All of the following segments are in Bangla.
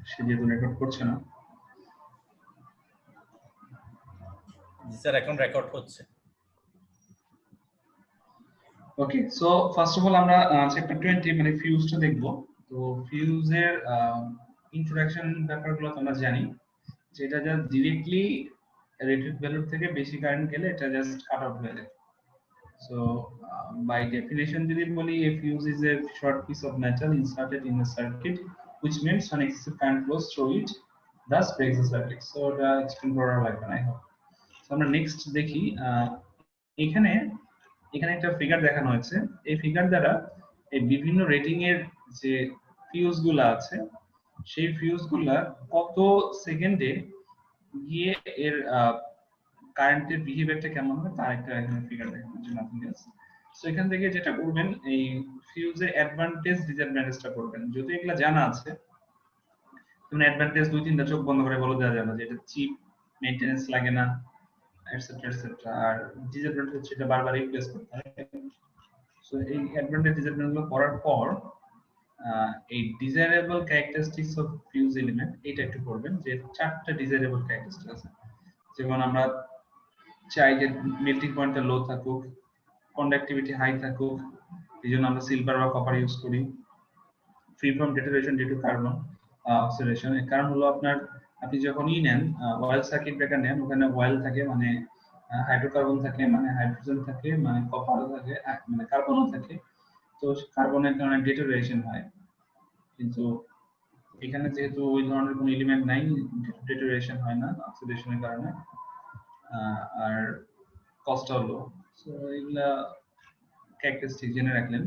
সে যেহেতু রেকর্ড করছে না। জি স্যার, এখন রেকর্ড হচ্ছে। ওকে, সো ফার্স্ট অফ অল আমরা চ্যাপ্টার 20 মানে ফিউজটা দেখব। তো ফিউজের ইন্ট্রোডাকশন ব্যাপারগুলো তো আমরা জানি, যেটা জাস্ট ডিরেক্টলি রেটেড ভ্যালু থেকে বেশি কারেন্ট গেলে এটা জাস্ট কাট আউট হয়ে যায়। So, by definition, যদি বলি, a fuse is a short piece of metal inserted in a circuit, which means when excessive current flows through it, thus breaks the circuit. So, the explain করা লাগবে না, I hope. So, আমরা next দেখি, এখানে একটা ফিগার দেখানো হয়েছে। এই ফিগার দ্বারা এই বিভিন্ন রেটিং এর যে ফিউজ গুলো আছে, সেই ফিউজ গুলা কত সেকেন্ডে গিয়ে এর কারেন্টের বিহেভিয়ারটা কেমন হবে তার একটা এখানে ফিগার দেখানো হচ্ছে, নাথিং এলস। সো এখান থেকে যেটা করবেন, এই ফিউজের অ্যাডভান্টেজ ডিসঅ্যাডভান্টেজটা করবেন। যদি এগুলা জানা আছে, যেমন অ্যাডভান্টেজ 2-3টা চোখ বন্ধ করে বলে দেওয়া যাবে যে এটা চিপ, মেইনটেনেন্স লাগে না, এটসেট্রা এটসেট্রা। আর ডিসঅ্যাডভান্টেজ হচ্ছে এটা বারবার রিপ্লেস করতে হয়। সো এই অ্যাডভান্টেজ ডিসঅ্যাডভান্টেজগুলো করার পর এই desirable characteristics of fuse element এটা একটু করবেন, যে 4টা ডিজায়ারেবল ক্যারেক্টারিস্টিক আছে। যেমন আমরা চাই যে মেল্টিং পয়েন্টটা লো থাকুক, কন্ডাক্টিভিটি হাই থাকুক, এই জন্য আমরা সিলভার বা কপার ইউজ করি। Free from deterioration due to carbon oxidation. এর কারণ হলো আপনি যখনই নেন ওয়েল সার্কিট ব্রেকার নেন, ওখানে ওয়েল থাকে মানে হাইড্রোকার্বন থাকে, মানে হাইড্রোজেন থাকে, মানে কপারও থাকে, মানে কার্বনও থাকে। তো কার্বনের কারণে ডিটোরেশন হয়, কিন্তু এখানে যেহেতু ওই ধরনের কোনো এলিমেন্ট নাই, ডিটোরেশন হয় না অক্সিডেশনের কারণে, আর কস্টও লো। সো এগুলা ক্যারেক্টারিস্টিক জেনে রাখলেন।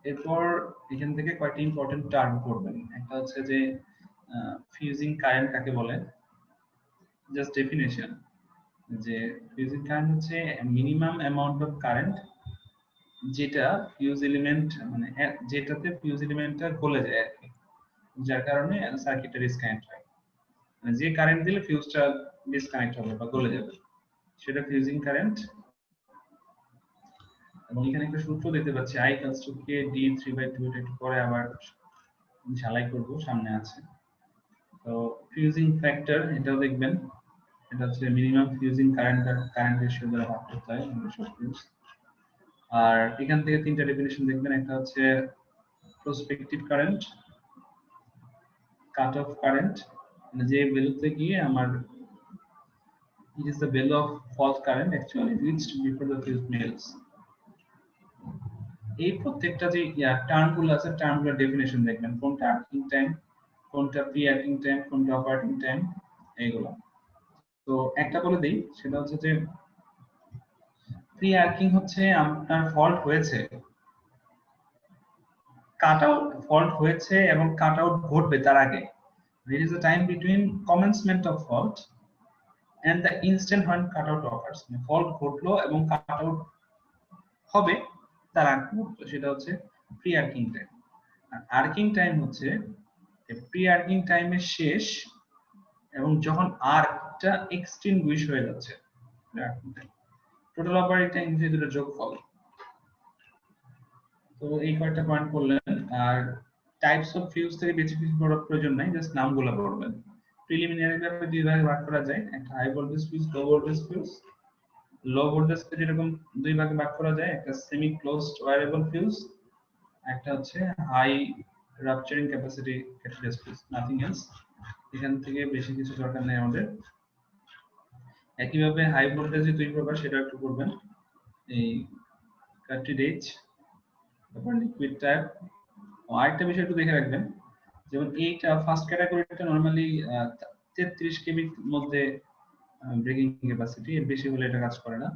এরপর এখান থেকে কয়েকটা ইম্পর্টেন্ট টার্ম করবেন। একটা হচ্ছে যে ফিউজিং কারেন্ট কাকে বলে, জাস্ট ডেফিনেশন, যে ফিউজিং কারেন্ট হচ্ছে মিনিমাম অ্যামাউন্ট অফ কারেন্ট যেটা ফিউজ এলিমেন্ট, মানে যেটাতে ফিউজ এলিমেন্টটা গলে যায় আর কি, যার কারণে সার্কিটটা ডিসকানেক্ট হয়। মানে যে কারেন্ট দিলে ফিউজটা ডিসকানেক্ট হবে বা গলে যাবে, সেটা ফিউজিং কারেন্ট। এবং এখানে একটা সূত্র দেখতে পাচ্ছি, I equals to K D 3/2, এটা একটু পরে আবার ঝালাই করব, সামনে আছে। তো ফিউজিং ফ্যাক্টর এটাও দেখবেন, এটা হচ্ছে মিনিমাম ফিউজিং কারেন্ট রেশিও দ্বারা ভাগ করতে হয় সব ফিউজ। আর এখান থেকে 3টা ডেফিনিশন দেখবেন, একটা হচ্ছে prospective current, cut off current, মানে যে ভ্যালুতে গিয়ে আমার it is the value of fault current actually reached before the fuse melts. এই প্রত্যেকটা যে টার্মগুলো আছে, টার্মগুলোর ডেফিনেশন দেখবেন, কোনটা আর্কিং টাইম, কোনটা প্রি আর্কিং টাইম, কোনটা অপারেটিং টাইম, এইগুলো। তো একটা বলে দেই, সেটা হচ্ছে যে প্রি আর্কিং হচ্ছে আপনার ফল্ট হয়েছে, কাট আউট ফল্ট হয়েছে এবং কাট আউট ঘটবে তার আগে। there is a time between commencement of fault and the instant when cut out occurs. মানে ফল্ট ঘটলো এবং কাট আউট হবে তার আগ মুহূর্ত, সেটা হচ্ছে প্রি আর্কিং টাইম। আর আর্কিং টাইম হচ্ছে প্রি আর্কিং টাইমের শেষ এবং যখন আর্কটা এক্সটিংগুইশ হয়ে যাচ্ছে, টোটাল অপারেটিং টাইম হচ্ছে দুটো যোগফল। তো এই কয়েকটা পয়েন্ট করলেন। আর টাইপস অফ ফিউজ থেকে বেশি কিছু পড়ার প্রয়োজন নাই, জাস্ট নামগুলো পড়বেন। প্রিলিমিনারি ভাবে দুই ভাগে ভাগ করা যায়, একটা high voltage fuse, low voltage fuse. Low ভোল্টেজকে যেরকম দুই ভাগে ভাগ করা যায়, একটা সেমি ক্লোজড ওয়্যারেবল ফিউজ, একটা হচ্ছে high rupturing capacity catalyst fuse, nothing else. এখান থেকে বেশি কিছু দরকার নেই আমাদের। একইভাবে হাই ভোল্টেজে দুই প্রকার, সেটা একটু করবেন, এই কার্ট্রিজ এজ, তারপর লিকুইড টাইপ। আরেকটা বিষয় একটু দেখে রাখবেন, যেমন এইটা ফার্স্ট ক্যাটাগরিটা নরমালি 33 কেবির মধ্যে ব্রেকিং ক্যাপাসিটি, এর বেশি হলে এটা কাজ করে না।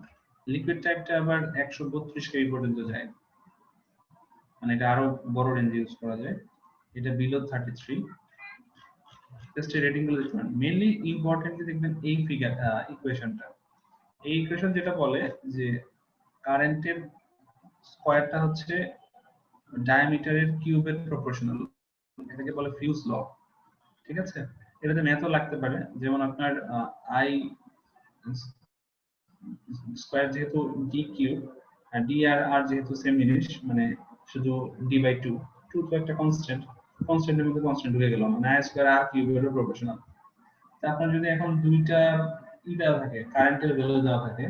লিকুইড টাইপটা আবার 132 কেবি পর্যন্ত যায়, মানে এটা আরো বড় রেঞ্জ ইউজ করা যায়। এটা বিলো 33। জাস্ট রেটিং গুলো দেখবেন। মেইনলি ইম্পর্টেন্টলি দেখবেন এই ফিগার, ইকুয়েশনটা। এই ইকুয়েশন যেটা বলে যে কারেন্টের স্কয়ারটা হচ্ছে ডায়ামিটারের কিউবের প্রপোর্শনাল, এটাকে বলে ফিউজ ল। ঠিক আছে, এটাতে ম্যাথও লাগতে পারে, যেমন আপনার আই স্কয়ার যেহেতু ডি কিউব, আর ডি আর আর যেহেতু সেম জিনিস, মানে শুধু ডি বাই 2, 2 তো একটা কনস্ট্যান্ট, কনস্ট্যান্টের মধ্যে কনস্ট্যান্ট ঢুকে গেল, মানে আই স্কয়ার আর কিউবের প্রপোর্শনাল। তা আপনার যদি এখন দুইটা দেওয়া থাকে, কারেন্টের ভ্যালু দেওয়া থাকে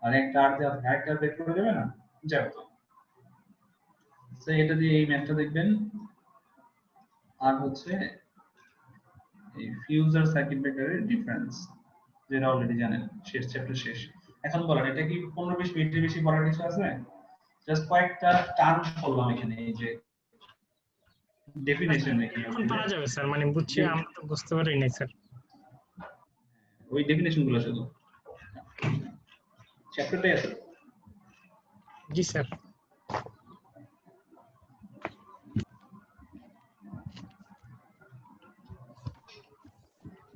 আর একটা আর দেওয়া থাকে, একটা বের করে দেবে না, যাবে তো। তো এটা দিয়ে এই ম্যাথটা দেখবেন। আর হচ্ছে এই ফিউজ আর সার্কিট ব্রেকারের ডিফারেন্স, যেটা অলরেডি জানেন, শেষ চ্যাপ্টার শেষ। এখন বলেন এটা কি 15-20 মিনিটের বেশি পড়ার কিছু আছে? জাস্ট কয়েকটা টার্ম বললাম এখানে, এই যে ডেফিনেশন এখন পারা যাবে স্যার, মানে বুঝছি, আমরা তো বুঝতে পারি নাই স্যার। ওই ডেফিনেশন গুলো শুধু চ্যাপ্টারটাই আছে। জি স্যার।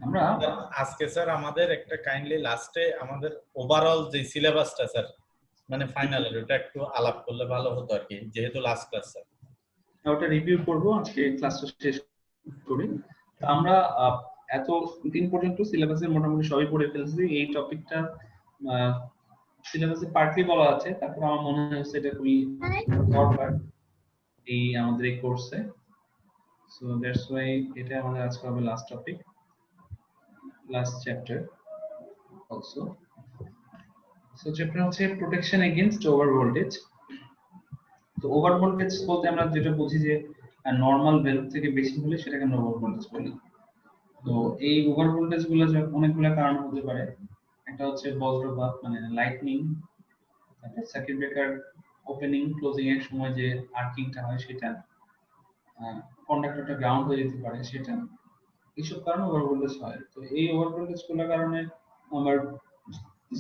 আমরা আজকে স্যার আমাদের একটা কাইন্ডলি লাস্টে আমাদের ওভারঅল যে সিলেবাসটা স্যার, মানে ফাইনালের ওটা একটু আলাপ করলে ভালো হতো আর কি, যেহেতু লাস্ট ক্লাস স্যার। ওটা রিভিউ করব আজকে ক্লাসটা শেষ করি। আমরা এত দিন পর্যন্ত সিলেবাসের মোটামুটি সবই পড়ে ফেলছি। এই টপিকটা সিলেবাসে পার্টলি বলা আছে, তারপর আমার মনে হচ্ছে এটা খুবই দরকার এই আমাদের এই কোর্সে। সো দ্যাটস ওয়াই এটা আমাদের আজকে হবে last topic, last chapter also. So chapter হচ্ছে প্রোটেকশন এগেইনস্ট ওভার ভোল্টেজ। তো ওভার ভোল্টেজ বলতে আমরা যেটা বুঝি যে নরমাল ভ্যালু থেকে বেশি হলে সেটাকে আমরা ওভার ভোল্টেজ বলি। তো এই ওভার ভোল্টেজ গুলো অনেকগুলো কারণ হতে পারে। একটা হচ্ছে বজ্রপাত, মানে লাইটনিং, তারপর সার্কিট ব্রেকার ওপেনিং ক্লোজিং এর সময় যে আর্কিংটা হয় সেটা, কন্ডাক্টরটা গ্রাউন্ড হয়ে যেতে পারে সেটা, এইসব কারণে ওভার ভোল্টেজ হয়। তো এই ওভার ভোল্টেজ গুলোর কারণে আমার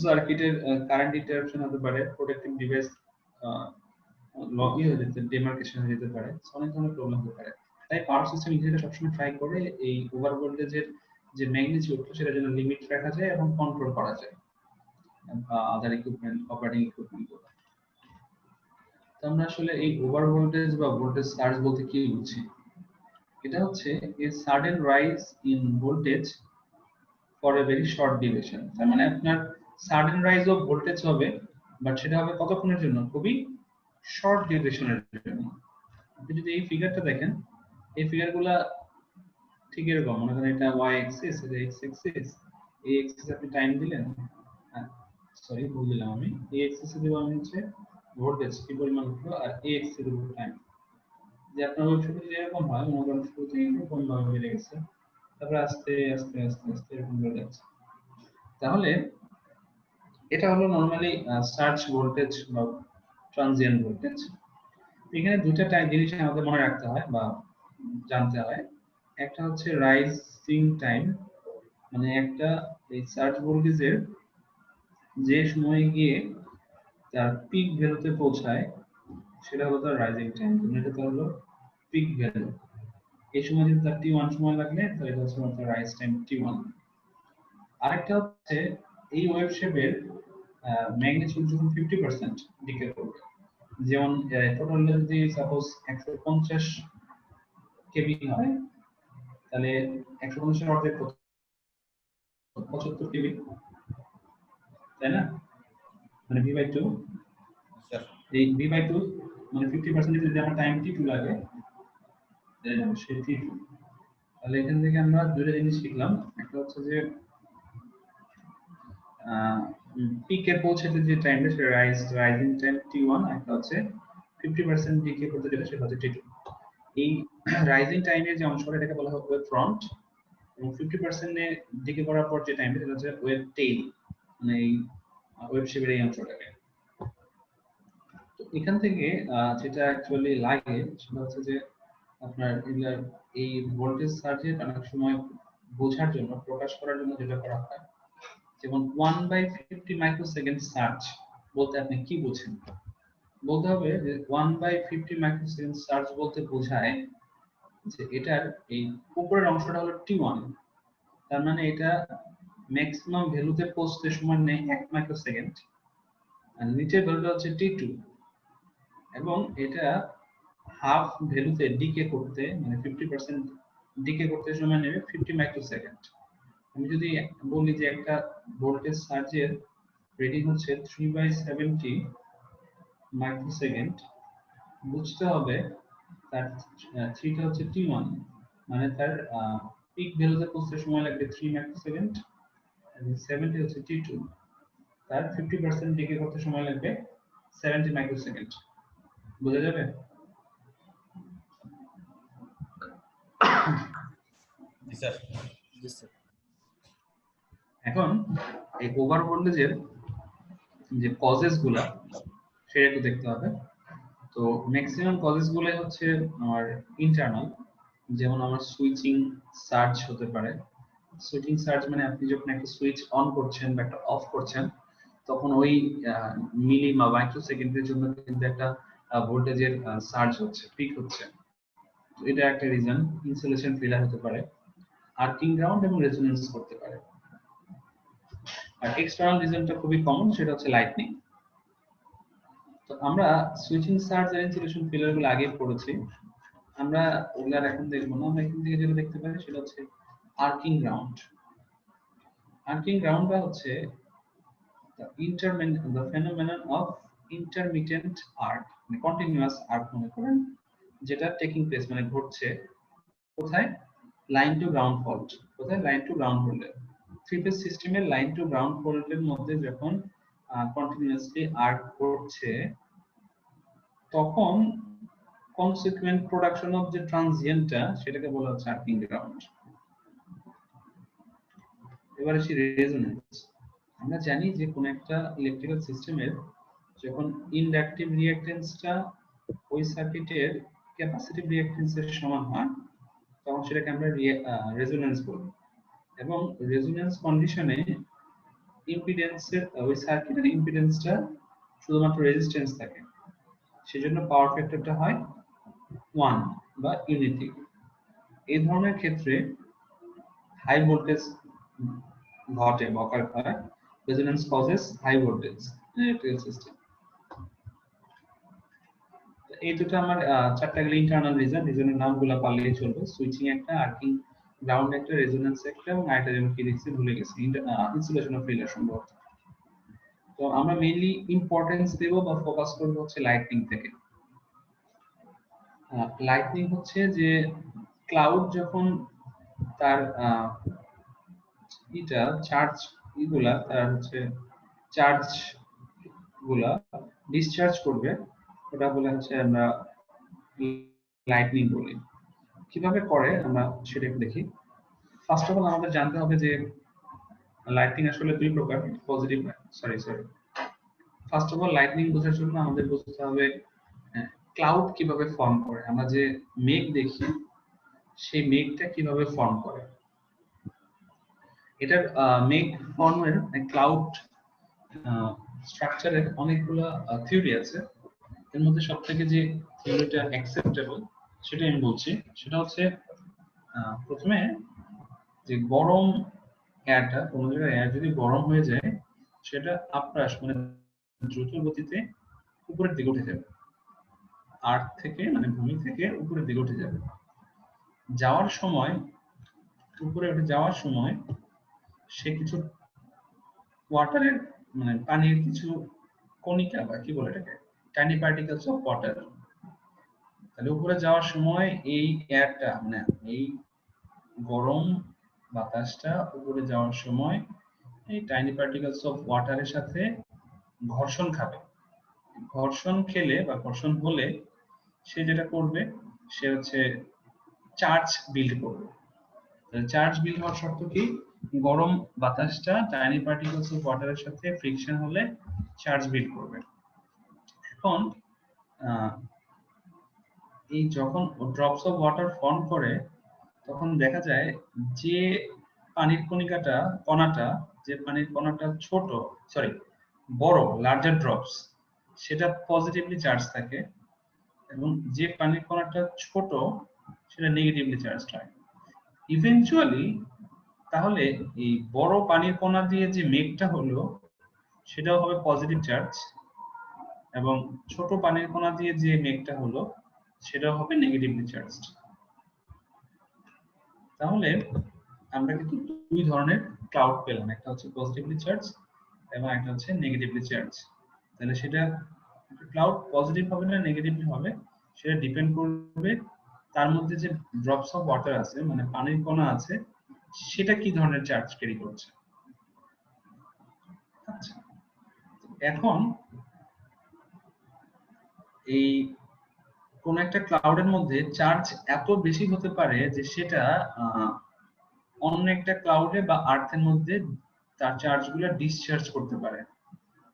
সার্কিটের কারেন্ট ইন্টারাপশন হতে পারে, প্রোটেক্টিভ ডিভাইস লগই হয়ে যেতে, ডেমার্কেশন হয়ে যেতে পারে, অনেক ধরনের প্রবলেম হতে পারে। তাই পাওয়ার সিস্টেম ইঞ্জিনিয়ার সবসময় ট্রাই করে এই ওভার ভোল্টেজের যে ম্যাগনিটিউড সেটা যেন লিমিট রাখা যায় এবং কন্ট্রোল করা যায় আদার ইকুইপমেন্ট, অপারেটিং ইকুইপমেন্ট গুলো। তো আমরা আসলে এই ওভার ভোল্টেজ বা ভোল্টেজ সার্জ বলতে কি বুঝি? এটা হচ্ছে a sudden rise in voltage for a very short duration. তার মানে আপনার সাডেন রাইজ অফ ভোল্টেজ হবে, বাট সেটা হবে কতক্ষণের জন্য? খুবই শর্ট ডিউরেশনের জন্য। আপনি যদি এই ফিগারটা দেখেন, এই ফিগারগুলা ঠিক এরকম, মনে করেন এটা y অ্যাক্সিস, এটা x অ্যাক্সিস, এই অ্যাক্সিস আপনি টাইম দিলেন, সরি ভুল দিলাম আমি, এই অ্যাক্সিসে দেব আমি হচ্ছে ভোল্টেজ কি পরিমাণ হলো, আর এই অ্যাক্সিসে দেব টাইম। যে আপনার ওয়েবসাইটে যেরকম হয়, মনে করেন শুরুতেই এরকম ভাবে বেড়ে গেছে, তারপরে আস্তে আস্তে আস্তে আস্তে এরকম বেড়ে যাচ্ছে। তাহলে এটা হলো নরমালি সার্জ ভোল্টেজ বা ট্রানজিয়েন্ট ভোল্টেজ। এখানে দুইটা জিনিস আমাদের মনে রাখতে হয় বা জানতে হয়। একটা হচ্ছে রাইজিং টাইম, মানে একটা এই সার্জ ভোল্টেজের যে সময় গিয়ে তার পিক ভ্যালুতে পৌঁছায় সেটা হলো তার রাইজিং টাইম, এটা তো হলো পিক ভ্যালু। এই সময় যদি তার t1 সময় লাগলে তাহলে এটা হচ্ছে তার রাইজ টাইম t1। আরেকটা হচ্ছে এই ওয়েভ শেপের ম্যাগনিটিউড যখন 50% ডিকে করবে, যেমন টোটাল যদি সাপোজ 150 কেবি হয়, তাহলে 150 এর অর্ধেক 75 কেবি, তাই না? মানে v/2, এই v/2 মানে 50% যদি আমার টাইম t2 লাগে, সে t2। তাহলে এখান থেকে আমরা দুটো জিনিস শিখলাম। একটা হচ্ছে যে পিকে পৌঁছাতে যে টাইমটা সেটা রাইজিং টাইম t1, একটা হচ্ছে 50% ডিকে করতে গেলে সেটা হচ্ছে t2। এই রাইজিং টাইমের যে অংশটা এটাকে বলা হয় ওয়েভ ফ্রন্ট, এবং 50% এ ডিকে করার পর যে টাইমটা সেটা হচ্ছে ওয়েভ টেইল, মানে এই ওয়েভ শেপের এই অংশটাকে। তো এখান থেকে যেটা অ্যাকচুয়ালি লাগে সেটা হচ্ছে যে আপনার এই ভোল্টেজ সার্জের অনেক সময় বোঝার জন্য, প্রকাশ করার জন্য যেটা করা হয়, যেমন 1/50 মাইক্রোসেকেন্ড সার্জ বলতে আপনি কি বোঝেন? বলতে হবে যে 1/50 মাইক্রোসেকেন্ড সার্জ বলতে বোঝায় যে এটার এই উপরের অংশটা হলো t1, তার মানে এটা ম্যাক্সিমাম ভ্যালুতে পৌঁছতে সময় নেয় 1 মাইক্রোসেকেন্ড, আর নিচের ভ্যালুটা হচ্ছে t2, এবং এটা হাফ ভ্যালুতে ডিকে করতে, মানে 50% ডিকে করতে সময় নেবে 50 মাইক্রোসেকেন্ড। আমি যদি বলি যে একটা ভোল্টেজ সার্জের রিডিং হচ্ছে 3/70 মাইক্রোসেকেন্ড, বুঝতে হবে তার 3 টা হচ্ছে T1, মানে তার পিক ভ্যালুতে পৌঁছতে সময় লাগবে 3 মাইক্রোসেকেন্ড, এবং 7 টি হচ্ছে T2, তার 50% ডিকে করতে সময় লাগবে 70 মাইক্রোসেকেন্ড। বোঝা যাবে? জি স্যার। এখন এই ওভার ভোল্টেজের যে কজেস গুলা সেটা একটু দেখতে হবে। তো ম্যাক্সিমাম কজেস গুলাই হচ্ছে আমার ইন্টারনাল, যেমন আমার সুইচিং সার্জ হতে পারে। সুইচিং সার্জ মানে আপনি যখন একটা সুইচ অন করছেন বা একটা অফ করছেন, তখন ওই মিলি বা মাইক্রো সেকেন্ডের জন্য কিন্তু একটা ভোল্টেজের সার্জ হচ্ছে, পিক হচ্ছে। তো এটা একটা রিজন। ইনসুলেশন ফেলার হতে পারে, আর্কিং গ্রাউন্ড এবং রেজোনেন্স করতে পারে। আর এক্সটার্নাল রিজনটা খুবই কমন, সেটা হচ্ছে লাইটনিং। তো আমরা সুইচিং সার্জ আর ইনসুলেশন ফেলার গুলো আগে পড়েছি, আমরা ওগুলো আর এখন দেখবো না। আমরা এখান থেকে যেটা দেখতে পাই সেটা হচ্ছে আর্কিং গ্রাউন্ড। আর্কিং গ্রাউন্ডটা হচ্ছে the phenomenon of intermittent arc, মানে কন্টিনিউয়াস আর্ক মনে করেন, যেটা টেকিং প্লেস মানে ঘটছে কোথায়? Line to ground fault. কোথায়? লাইন টু গ্রাউন্ড ফল্টে। থ্রি ফেজ সিস্টেমের লাইন টু গ্রাউন্ড ফল্টের মধ্যে যখন কন্টিনিউয়াসলি আর্ক ঘটছে, তখন কনসিকুয়েন্ট প্রোডাকশন অফ যে ট্রানজিয়েন্টটা, সেটাকে বলা হচ্ছে আর্কিং গ্রাউন্ড। এবার আসি রেজোনেন্স। আমরা জানি যে কোন একটা ইলেকট্রিক্যাল সিস্টেমের যখন ইন্ডাকটিভ রিঅ্যাকট্যান্সটা ওই সার্কিটের ক্যাপাসিটিভ রিঅ্যাকট্যান্সের সমান হয়, তখন সেটাকে আমরা রেজোনেন্স বলি। এবং রেজোনেন্স কন্ডিশনে ইম্পিডেন্সের ওই সার্কিটের ইম্পিডেন্সটা শুধুমাত্র রেজিস্ট্যান্স থাকে, সেজন্য পাওয়ার ফ্যাক্টরটা হয় 1 বা ইউনিটি। এই ধরনের ক্ষেত্রে হাই ভোল্টেজ ঘটে বা occur হয়, resonance causes high voltage electrical system. এই দুটো আমার চারটা গেলে ইন্টারনাল রিজন। রিজনের নামগুলো পারলেই চলবে। সুইচিং একটা, আর্কিং গ্রাউন্ড একটা, রেজোনেন্স একটা, এবং আরেকটা যেন কি দেখছি ভুলে গেছি, ইনসুলেশন অফ ফেলিয়ার সম্ভবত। তো আমরা মেইনলি ইম্পর্টেন্স দেব বা ফোকাস করব হচ্ছে লাইটনিং থেকে। লাইটনিং হচ্ছে যে ক্লাউড যখন তার চার্জ তার হচ্ছে চার্জ গুলা ডিসচার্জ করবে, ওটা বলে হচ্ছে আমরা লাইটনিং বলি। কিভাবে করে আমরা সেটা একটু দেখি। ফার্স্ট অফ অল আমাদের জানতে হবে যে লাইটনিং আসলে দুই প্রকার, positive sorry first of all lightning বোঝার জন্য আমাদের বুঝতে হবে ক্লাউড কিভাবে ফর্ম করে। আমরা যে মেঘ দেখি, সেই মেঘটা কিভাবে ফর্ম করে। এটার মেঘ ফর্মের ক্লাউড স্ট্রাকচারের অনেকগুলো থিওরি আছে। এর মধ্যে সবথেকে যে থিওরিটা অ্যাকসেপ্টেবল সেটা আমি বলছি। সেটা হচ্ছে প্রথমে যে গরম এয়ারটা, কোনো জায়গায় এয়ার যদি গরম হয়ে যায়, সেটা আপরাশ মানে দ্রুত গতিতে উপরের দিকে উঠে যাবে। আর্থ থেকে মানে ভূমি থেকে উপরের দিকে উঠে যাবে। যাওয়ার সময়, উপরে উঠে যাওয়ার সময় সে কিছু ওয়াটারের মানে পানির কিছু কণিকা বা কি বলে এটাকে, টাইনি পার্টিকেলস অফ ওয়াটার। তাহলে উপরে যাওয়ার সময় এই এয়ারটা মানে এই গরম বাতাসটা উপরে যাওয়ার সময় এই টাইনি পার্টিকেলস অফ ওয়াটারের সাথে ঘর্ষণ খাবে। ঘর্ষণ খেলে বা ঘর্ষণ হলে সে যেটা করবে, সে হচ্ছে চার্জ বিল্ড করবে। চার্জ বিল্ড হওয়ার শর্ত কি? গরম বাতাসটা টাইনি পার্টিকেলস অফ ওয়াটারের সাথে ফ্রিকশন হলে চার্জ বিল্ড করবে। এখন এই যখন ড্রপস অফ ওয়াটার ফর্ম করে, তখন দেখা যায় যে পানির কণাটা ছোট বড় লার্জার ড্রপস, সেটা পজিটিভলি চার্জ থাকে, এবং যে পানির কণাটা ছোট সেটা নেগেটিভলি চার্জ হয়। ইভেনচুয়ালি তাহলে এই বড় পানির কণা দিয়ে যে মেঘটা হলো, সেটাও হবে পজিটিভ চার্জ, এবং ছোট পানির কণা দিয়ে যে মেঘটা হলো, সেটাও হবে নেগেটিভলি চার্জড। তাহলে আমরা কিন্তু দুই ধরনের ক্লাউড পেলাম, একটা হচ্ছে পজিটিভলি চার্জ এবং একটা হচ্ছে নেগেটিভলি চার্জ। তাহলে সেটা ক্লাউড পজিটিভ হবে না নেগেটিভ হবে, সেটা ডিপেন্ড করবে তার মধ্যে যে ড্রপস অফ ওয়াটার আছে, মানে পানির কণা আছে, সেটা কি ধরনের চার্জ ক্যারি করছে। আচ্ছা, এখন এই কোন একটা ক্লাউডের মধ্যে চার্জ এত বেশি হতে পারে যে সেটা অন্য একটা ক্লাউডে বা আর্থের মধ্যে তার চার্জগুলো ডিসচার্জ করতে পারে।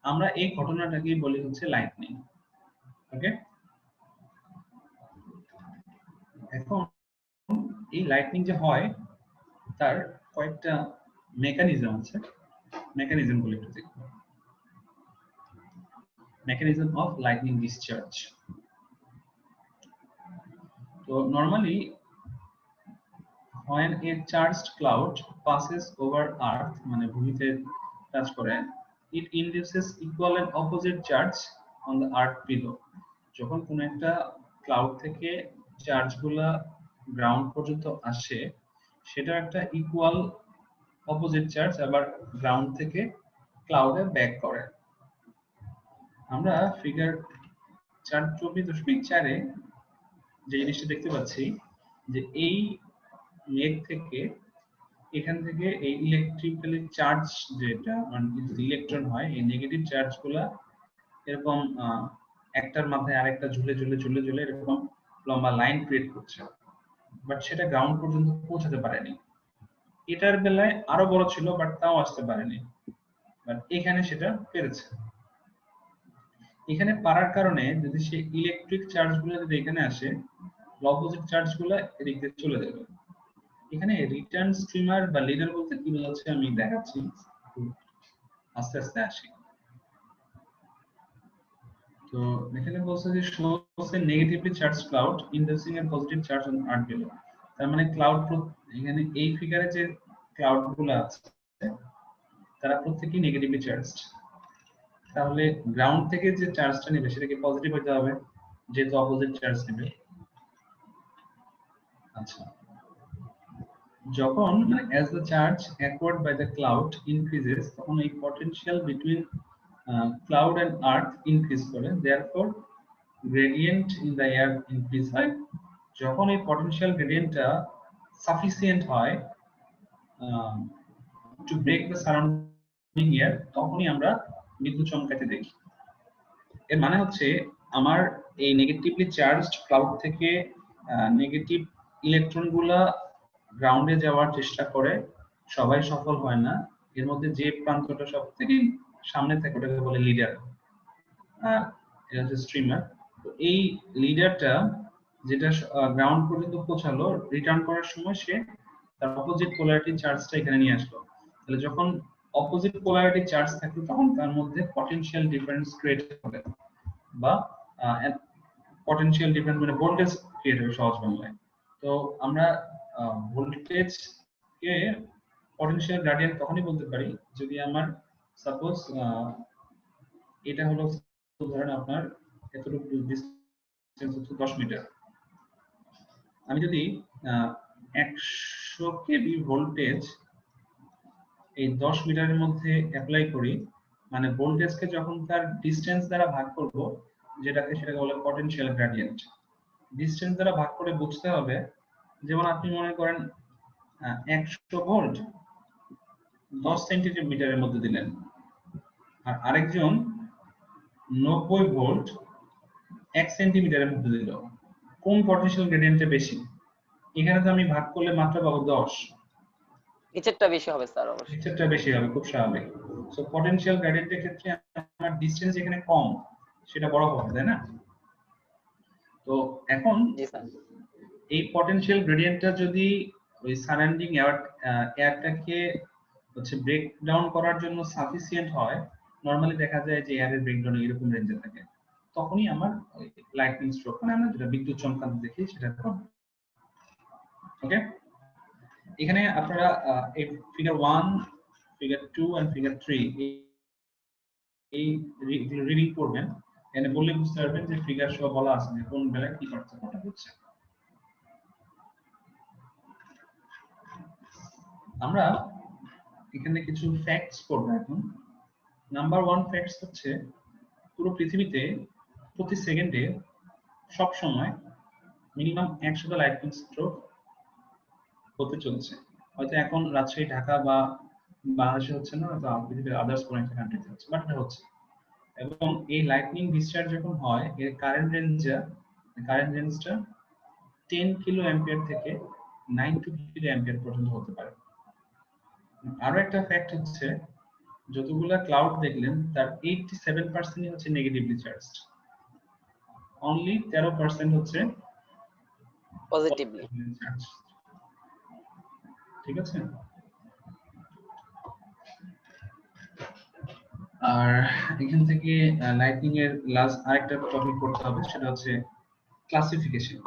আমরা এই ঘটনাটাকেই বলি হচ্ছে লাইটনিং। ওকে, এখন এই লাইটনিং যে হয় তার কয়েকটা মেকানিজম আছে, মেকানিজম গুলো একটু দেখব। Mechanism of lightning discharge. তো normally when a charged cloud passes over earth, মানে ভূমিতে টাচ করে, it induces equal and opposite charge on the earth below. যখন কোন একটা ক্লাউড থেকে চার্জগুলা গ্রাউন্ড পর্যন্ত আসে, সেটা একটা ইকুয়াল অপোজিট চার্জ আবার গ্রাউন্ড থেকে ক্লাউডে ব্যাক করে। আমরা ফিগার 4.4 যে জিনিসটা দেখতে পাচ্ছি যে এই মেঘ থেকে, এখান থেকে এই ইলেকট্রিক্যালি চার্জ যেটা মানে ইলেকট্রন হয়, এই নেগেটিভ চার্জগুলা এরকম একটার মাথায় আরেকটা ঝুলে ঝুলে ঝুলে ঝুলে এরকম লম্বা লাইন ক্রিয়েট করছে, বাট সেটা গ্রাউন্ড পর্যন্ত পৌঁছাতে পারেনি। এটার বেলায় আরো বড় ছিল, বাট তাও আসতে পারেনি, বাট এখানে সেটা পেরেছে। এখানে পারার কারণে যদি সে ইলেকট্রিক চার্জগুলো যদি এখানে আসে, অপোজিট চার্জগুলো এদিক দিয়ে চলে যাবে। এখানে রিটার্ন স্ট্রিমার বা লিডার বলতে কি বোঝাচ্ছে আমি দেখাচ্ছি, আস্তে আস্তে আসি। তো এখানে বলছে যে shows a negatively charged cloud inducing a positive charge on earth below. তার মানে ক্লাউড, এখানে এই ফিগারে যে ক্লাউড গুলো আছে তারা প্রত্যেকই নেগেটিভলি চার্জড। তাহলে গ্রাউন্ড থেকে যে চার্জটা নেবে সেটা কি পজিটিভ হতে হবে, যেহেতু অপোজিট চার্জ নেবে। আচ্ছা, যখন মানে as the charge acquired by the cloud increases, তখন এই potential between cloud and earth increase করে, therefore gradient in the air increase হয়। যখন এই potential gradient-টা sufficient হয় to break the surrounding air, তখনই আমরা বিদ্যুৎ চমকাতে দেখি। এর মানে হচ্ছে আমার এই নেগেটিভলি চার্জড ক্লাউড থেকে নেগেটিভ ইলেকট্রনগুলা গ্রাউন্ডে যাওয়ার চেষ্টা করে, সবাই সফল হয় না। এর মধ্যে যে প্রান্তটা সব থেকে সামনে থাকে ওটাকে বলে লিডার, এটা হচ্ছে স্ট্রিমার। তো এই লিডারটা যেটা গ্রাউন্ড পর্যন্ত পৌঁছালো, রিটার্ন করার সময় সে তার অপোজিট পোলারিটি চার্জটা এখানে নিয়ে আসলো। তাহলে যখন অপোজিট পোলারিটি চার্জ থাকে তখন তার মধ্যে পটেনশিয়াল ডিফারেন্স ক্রিয়েট হবে, বা পটেনশিয়াল ডিফারেন্স মানে ভোল্টেজ ক্রিয়েট হবে সহজ বাংলায়। তো আমরা ভোল্টেজ কে পটেনশিয়াল গ্রেডিয়েন্ট তখনই বলতে পারি যদি আমার সাপোজ এটা হলো ধরেন আপনার এতটুকু ডিসটেন্স হচ্ছে 10 মিটার। আমি যদি 100 কেভি ভোল্টেজ এই 10 মিটারের মধ্যে অ্যাপ্লাই করি, মানে ভোল্টেজকে যখন তার ডিসটেন্স দ্বারা ভাগ করব, সেটাকে বলে পটেনশিয়াল গ্রেডিয়েন্ট। ডিসটেন্স দ্বারা ভাগ করে বুঝতে হবে, যেমন আপনি মনে করেন 100 ভোল্ট 10 সেন্টিমিটারের মধ্যে দিলেন, আর আরেকজন 90 ভোল্ট 1 সেন্টিমিটারের মধ্যে দিল, কোন পটেনশিয়াল গ্রেডিয়েন্টটা বেশি? এখানে তো আমি ভাগ করলে মাত্রা পাবো 10, নিচেরটা বেশি হবে স্যার, অবশ্যই নিচেরটা বেশি হবে, খুব স্বাভাবিক। সো পটেনশিয়াল গ্রেডিয়েন্টের ক্ষেত্রে আমার ডিসটেন্স এখানে কম, সেটা বড় হবে, তাই না? তো এখন জি স্যার। এই পটেনশিয়াল গ্রেডিয়েন্টটা যদি ওই সারাউন্ডিং এয়ারটাকে হচ্ছে ব্রেক ডাউন করার জন্য সাফিসিয়েন্ট হয়, নরমালি দেখা যায় যে এয়ারের ব্রেকডাউন এরকম রেঞ্জে থাকে, তখনই আমার লাইটনিং স্ট্রোক মানে আমরা যেটা বিদ্যুৎ চমকানো দেখি সেটা হবে। ওকে, এখানে আপনারা এই ফিগার 1, ফিগার 2 এন্ড ফিগার 3 এই রিডিং করবেন, এখানে বললে বুঝতে পারবেন যে ফিগার সহ বলা আছে যে কোন বেলায় কি পার্থক্যটা হচ্ছে। আমরা এখানে কিছু ফ্যাক্টস পড়বো এখন। নাম্বার 1 ফ্যাক্টস হচ্ছে পুরো পৃথিবীতে প্রতি সেকেন্ডে সব সময় মিনিমাম 100টা লাইটনিং স্ট্রোক হতে চলছে। হয়তো এখন রাজশাহী, ঢাকা বা বাংলাদেশে হচ্ছে না, হয়তো পৃথিবীর আদার্স কোনো একটা কান্ট্রিতে হচ্ছে, বাট এটা হচ্ছে। এবং এই লাইটনিং ডিসচার্জ যখন হয়, এর কারেন্ট রেঞ্জটা 10 কিলো অ্যাম্পিয়ার থেকে 90 কিলো অ্যাম্পিয়ার পর্যন্ত হতে পারে। আরো একটা ফ্যাক্ট হচ্ছে, যতগুলা ক্লাউড দেখলেন তার 87% হচ্ছে নেগেটিভলি চার্জড, অনলি 13% হচ্ছে পজিটিভলি। চার্জ। ঠিক আছে? আর এখান থেকে লাইটনিং এর লাস্ট আরেকটা টপিক করতে হবে, সেটা হচ্ছে ক্লাসিফিকেশন।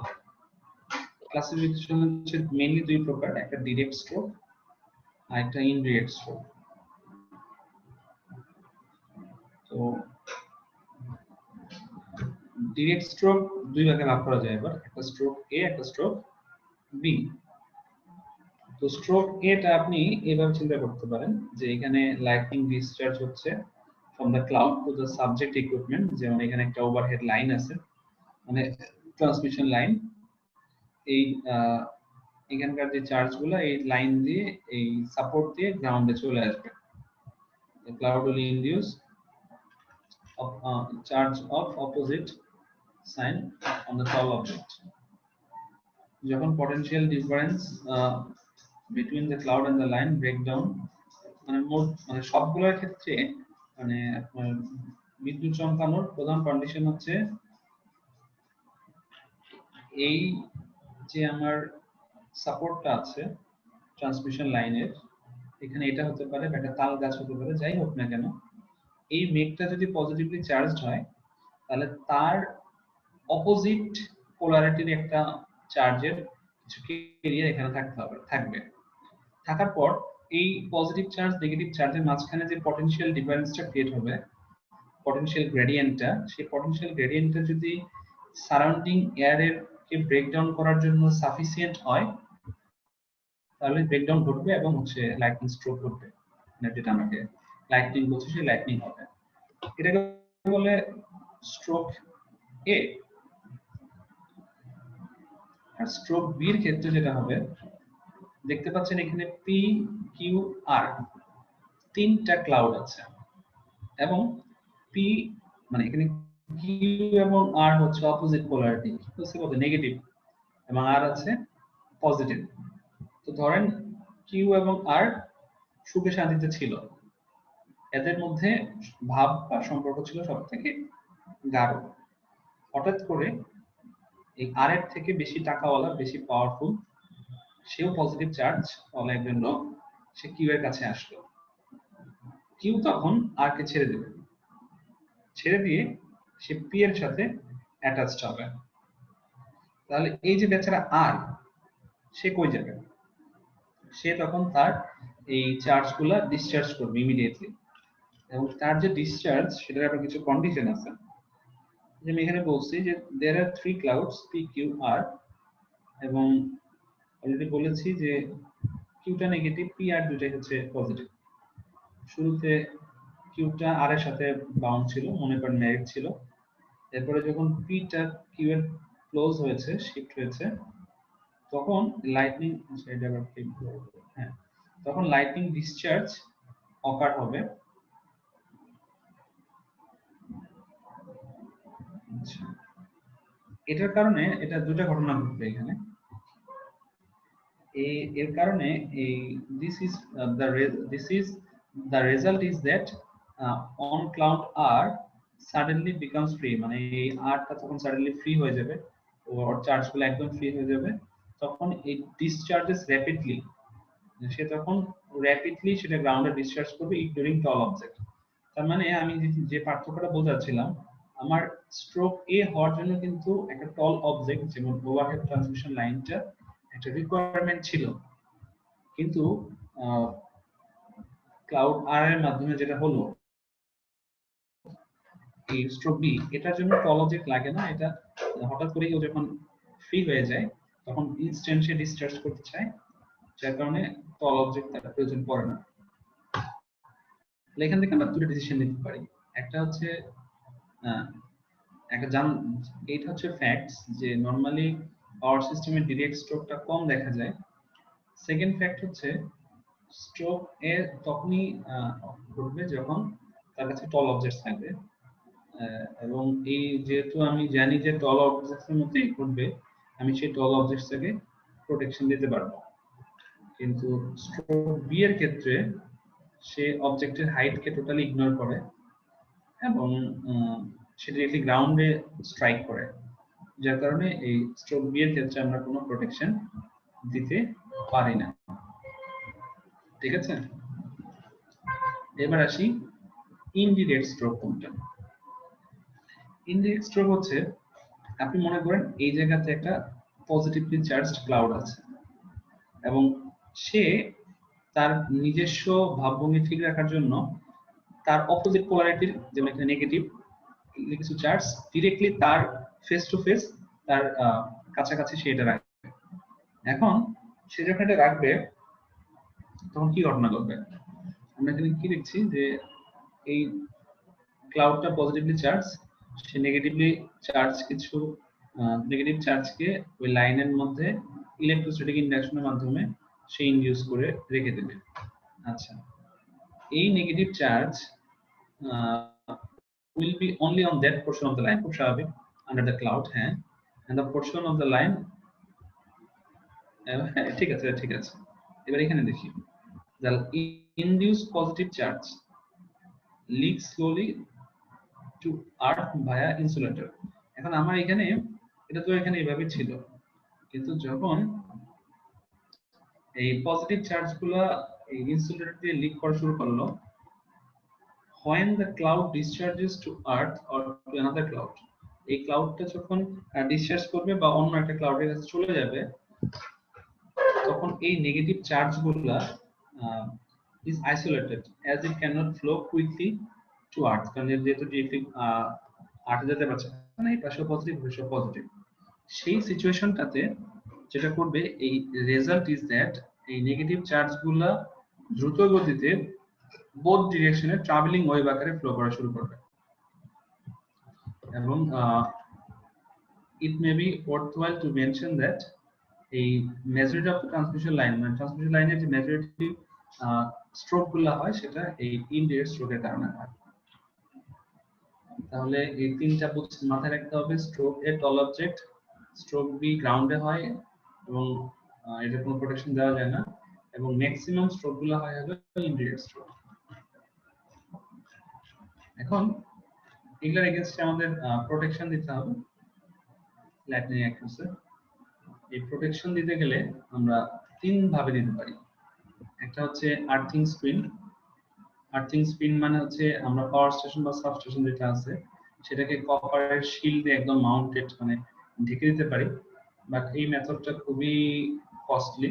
ক্লাসিফিকেশন হচ্ছে মেইনলি দুই প্রকার, একটা ডিরেক্ট স্ট্রোক আর একটা ইনডিরেক্ট স্ট্রোক। তো ডিরেক্ট স্ট্রোক দুই ভাগে ভাগ করা যায় এবার, একটা স্ট্রোক এ, একটা স্ট্রোক বি। তো স্ট্রোক এটা আপনি এভাবে চিন্তা করতে পারেন যে এখানে লাইটনিং ডিসচার্জ হচ্ছে from the cloud to the subject equipment, যেমন এখানে একটা ওভারহেড লাইন আছে, মানে ট্রান্সমিশন লাইন। এই এখানকার যে চার্জগুলো এই লাইন দিয়ে, এই সাপোর্ট দিয়ে গ্রাউন্ডে চলে আসবে। The cloud will induce charge of opposite sign on the tall object. যখন potential difference between the cloud and the line break down, মানে সবগুলোর ক্ষেত্রে মানে আপনার বিদ্যুৎ চমকানোর প্রধান কন্ডিশন হচ্ছে এই যে আমার সাপোর্টটা আছে ট্রান্সমিশন লাইনের, এখানে এটা হতে পারে, একটা তাল গাছ হতে পারে, যাই হোক না কেন, এই মেঘটা যদি পজিটিভলি চার্জড হয় তাহলে তার অপোজিট পোলারিটির একটা চার্জের কিছু এরিয়া এখানে থাকবে। থাকার পর এই পজিটিভ চার্জ নেগেটিভ চার্জের মাঝখানে যে পটেনশিয়াল ডিফারেন্সটা ক্রিয়েট হবে, পটেনশিয়াল গ্রেডিয়েন্টটা, সেই পটেনশিয়াল গ্রেডিয়েন্টটা যদি সারাউন্ডিং এয়ারের কে ব্রেকডাউন করার জন্য সাফিসিয়েন্ট হয়, তাহলে ব্রেকডাউন ঘটবে এবং হচ্ছে লাইটনিং স্ট্রোক ঘটবে। মানে যেটা আমাকে লাইটনিং বলছে, সেই লাইটনিং হবে। এটাকে বলে স্ট্রোক এ। আর স্ট্রোক বি এর ক্ষেত্রে যেটা হবে, দেখতে পাচ্ছেন এখানে পি কিউ আর তিনটা ক্লাউড আছে, এবং পি মানে এখানে কিউ এবং আর হচ্ছে অপোজিট পোলারিটি, হচ্ছে কত নেগেটিভ, এবং আর আছে পজিটিভ। তো ধরেন কিউ এবং আর সুখে শান্তিতে ছিল, এদের মধ্যে ভাব বা সম্পর্ক ছিল সব থেকে গাঢ়। হঠাৎ করে এই আর এর থেকে বেশি টাকাওয়ালা, বেশি পাওয়ারফুল, সেও পজিটিভ চার্জ ওলা একজন লোক, সে কিউ এর কাছে আসলো। কিউ তখন আর কে ছেড়ে দেবে, ছেড়ে দিয়ে সে পি এর সাথে অ্যাটাচড হবে। তাহলে এই যে বেচারা আর, সে কই যাবে? সে তখন তার এই চার্জগুলা ডিসচার্জ করবে ইমিডিয়েটলি, এবং তার যে ডিসচার্জ সেটার আবার কিছু কন্ডিশন আছে। যে আমি এখানে বলছি যে there are three clouds p q r, এবং অলরেডি বলেছি যে কিউটা নেগেটিভ, পি আর দুটাই হচ্ছে পজিটিভ। শুরুতে কিউটা আর এর সাথে বাউন্ড ছিল, মনে করেন ম্যারিড ছিল। এরপরে যখন পিটা কিউ এর ক্লোজ হয়েছে, শিফট হয়েছে, তখন লাইটনিং, হ্যাঁ, তখন লাইটনিং ডিসচার্জ অকার হবে। এটার কারণে এটা দুটো ঘটনা ঘটবে এখানে। এর কারণে এই this is the result is that on cloud r suddenly becomes free, মানে এই rটা তখন suddenly ফ্রি হয়ে যাবে, ওর চার্জগুলো একদম ফ্রি হয়ে যাবে। তখন এই discharges rapidly, সে তখন র্যাপিডলি সেটা গ্রাউন্ডে ডিসচার্জ করবে ইগনোরিং টল অবজেক্ট। তার মানে আমি যে পার্থক্যটা বোঝাচ্ছিলাম, আমার স্ট্রোক এ হওয়ার জন্য কিন্তু একটা টল অবজেক্ট যেমন ওভারহেড ট্রান্সমিশন লাইনটা একটা রিকোয়ারমেন্ট ছিল, কিন্তু ক্লাউড আর এর মাধ্যমে যেটা হলো এই স্ট্রোক বি, এটার জন্য টল অবজেক্ট লাগে না। এটা হঠাৎ করেই ও যখন ফ্রি হয়ে যায় তখন ইনস্ট্যান্ট সে ডিসচার্জ করতে চায়, যার কারণে টল অবজেক্ট তার প্রয়োজন পড়ে না। এখান থেকে আমরা দুটো ডিসিশন নিতে পারি। একটা হচ্ছে একটা এইটা হচ্ছে ফ্যাক্টস যে নরমালি পাওয়ার সিস্টেমে ডিরেক্ট স্ট্রোকটা কম দেখা যায়। সেকেন্ড ফ্যাক্ট হচ্ছে স্ট্রোক এর তখনই ঘটবে যখন তার কাছে টল অবজেক্টস থাকবে, এবং এই যেহেতু আমি জানি যে টল অবজেক্টস এর মধ্যেই ঘটবে, আমি সেই টল অবজেক্টসটাকে প্রোটেকশন দিতে পারবো। কিন্তু স্ট্রোক বি এর ক্ষেত্রে সে অবজেক্টের হাইটকে টোটালি ইগনোর করে এবং সে ডিরেক্টলি গ্রাউন্ডে স্ট্রাইক করে, যার কারণে এই স্ট্রোক বি এর ক্ষেত্রে আমরা কোনো প্রোটেকশন দিতে পারি না। ঠিক আছে, এবার আসি ইনডিরেক্ট স্ট্রোক কোনটা। ইনডিরেক্ট স্ট্রোক হচ্ছে আপনি মনে করেন এই জায়গাতে একটা পজিটিভলি চার্জড ক্লাউড আছে এবং সে তার নিজস্ব ভাবভঙ্গি ঠিক রাখার জন্য তার অপোজিট পোলারিটির, যেমন এখানে নেগেটিভ কিছু চার্জ, ডিরেক্টলি তার ফেস টু ফেস তার কাছাকাছি সে এটা রাখবে। এখন সে যখন এটা রাখবে তখন কি ঘটনা ঘটবে? আমরা এখানে কি দেখছি যে এই ক্লাউডটা পজিটিভলি চার্জ, সে নেগেটিভলি চার্জ কিছু নেগেটিভ চার্জকে ওই লাইনের মধ্যে ইলেকট্রোস্ট্যাটিক ইন্ডাকশনের মাধ্যমে সে ইনডিউস করে রেখে দেবে। আচ্ছা, এই negative charge will be only on that portion of the line, খুব স্বাভাবিক, under the cloud, হ্যাঁ, and the portion of the line, ঠিক আছে ঠিক আছে। এবার এখানে দেখি, the induced positive charge leaks slowly to earth via insulator। এখন আমার এখানে এটা তো এখানে এইভাবে ছিল, কিন্তু যখন এই পজিটিভ চার্জগুলো এই ইনসুলেটর দিয়ে লিক করা শুরু করলো, when the cloud discharges to earth or to another cloud, এই ক্লাউডটা যখন ডিসচার্জ করবে বা অন্য একটা ক্লাউডের কাছে চলে যাবে, তখন এই negative চার্জগুলো is isolated as it cannot flow quickly to earth, কারণ যেহেতু ডিরেক্টলি আর্থে যেতে পারছে না, এই পাশে পজিটিভ পাশে পজিটিভ, সেই সিচুয়েশনটাতে যেটা করবে, এই রেজাল্ট ইজ দ্যাট এই নেগেটিভ চার্জগুলো দ্রুত গতিতে বোথ ডিরেকশনে ট্রাভেলিং ওয়েভ আকারে ফ্লো করা শুরু করবে। এবং it may be worthwhile to mention that a majority of the transmission line, মানে ট্রান্সমিশন লাইনের যে মেজরিটি স্ট্রোক গুলো হয় সেটা এই ইনডিরেক্ট স্ট্রোকের কারণে হয়। তাহলে এই তিনটা মাথায় রাখতে হবে, স্ট্রোক এ টল অবজেক্ট, স্ট্রোক বি গ্রাউন্ডে হয় এবং এটা কোনো প্রোটেকশন দেওয়া যায় না, এবং ম্যাক্সিমাম স্ট্রোক গুলো হয় হলো ইনডিরেক্ট স্ট্রোক। এখন এগুলোর এগেইনস্টে আমাদের প্রোটেকশন দিতে হবে লাইটনিং অ্যাক্টরসে। এই প্রোটেকশন দিতে গেলে আমরা তিন ভাবে দিতে পারি। একটা হচ্ছে আর্থিং স্পিন। আর্থিং স্পিন মানে হচ্ছে আমরা পাওয়ার স্টেশন বা সাবস্টেশন যেটা আছে সেটাকে কপারের শিল্ড দিয়ে একদম মাউন্টেড মানে ঢেকে দিতে পারি, বাট এই মেথডটা খুবই কস্টলি।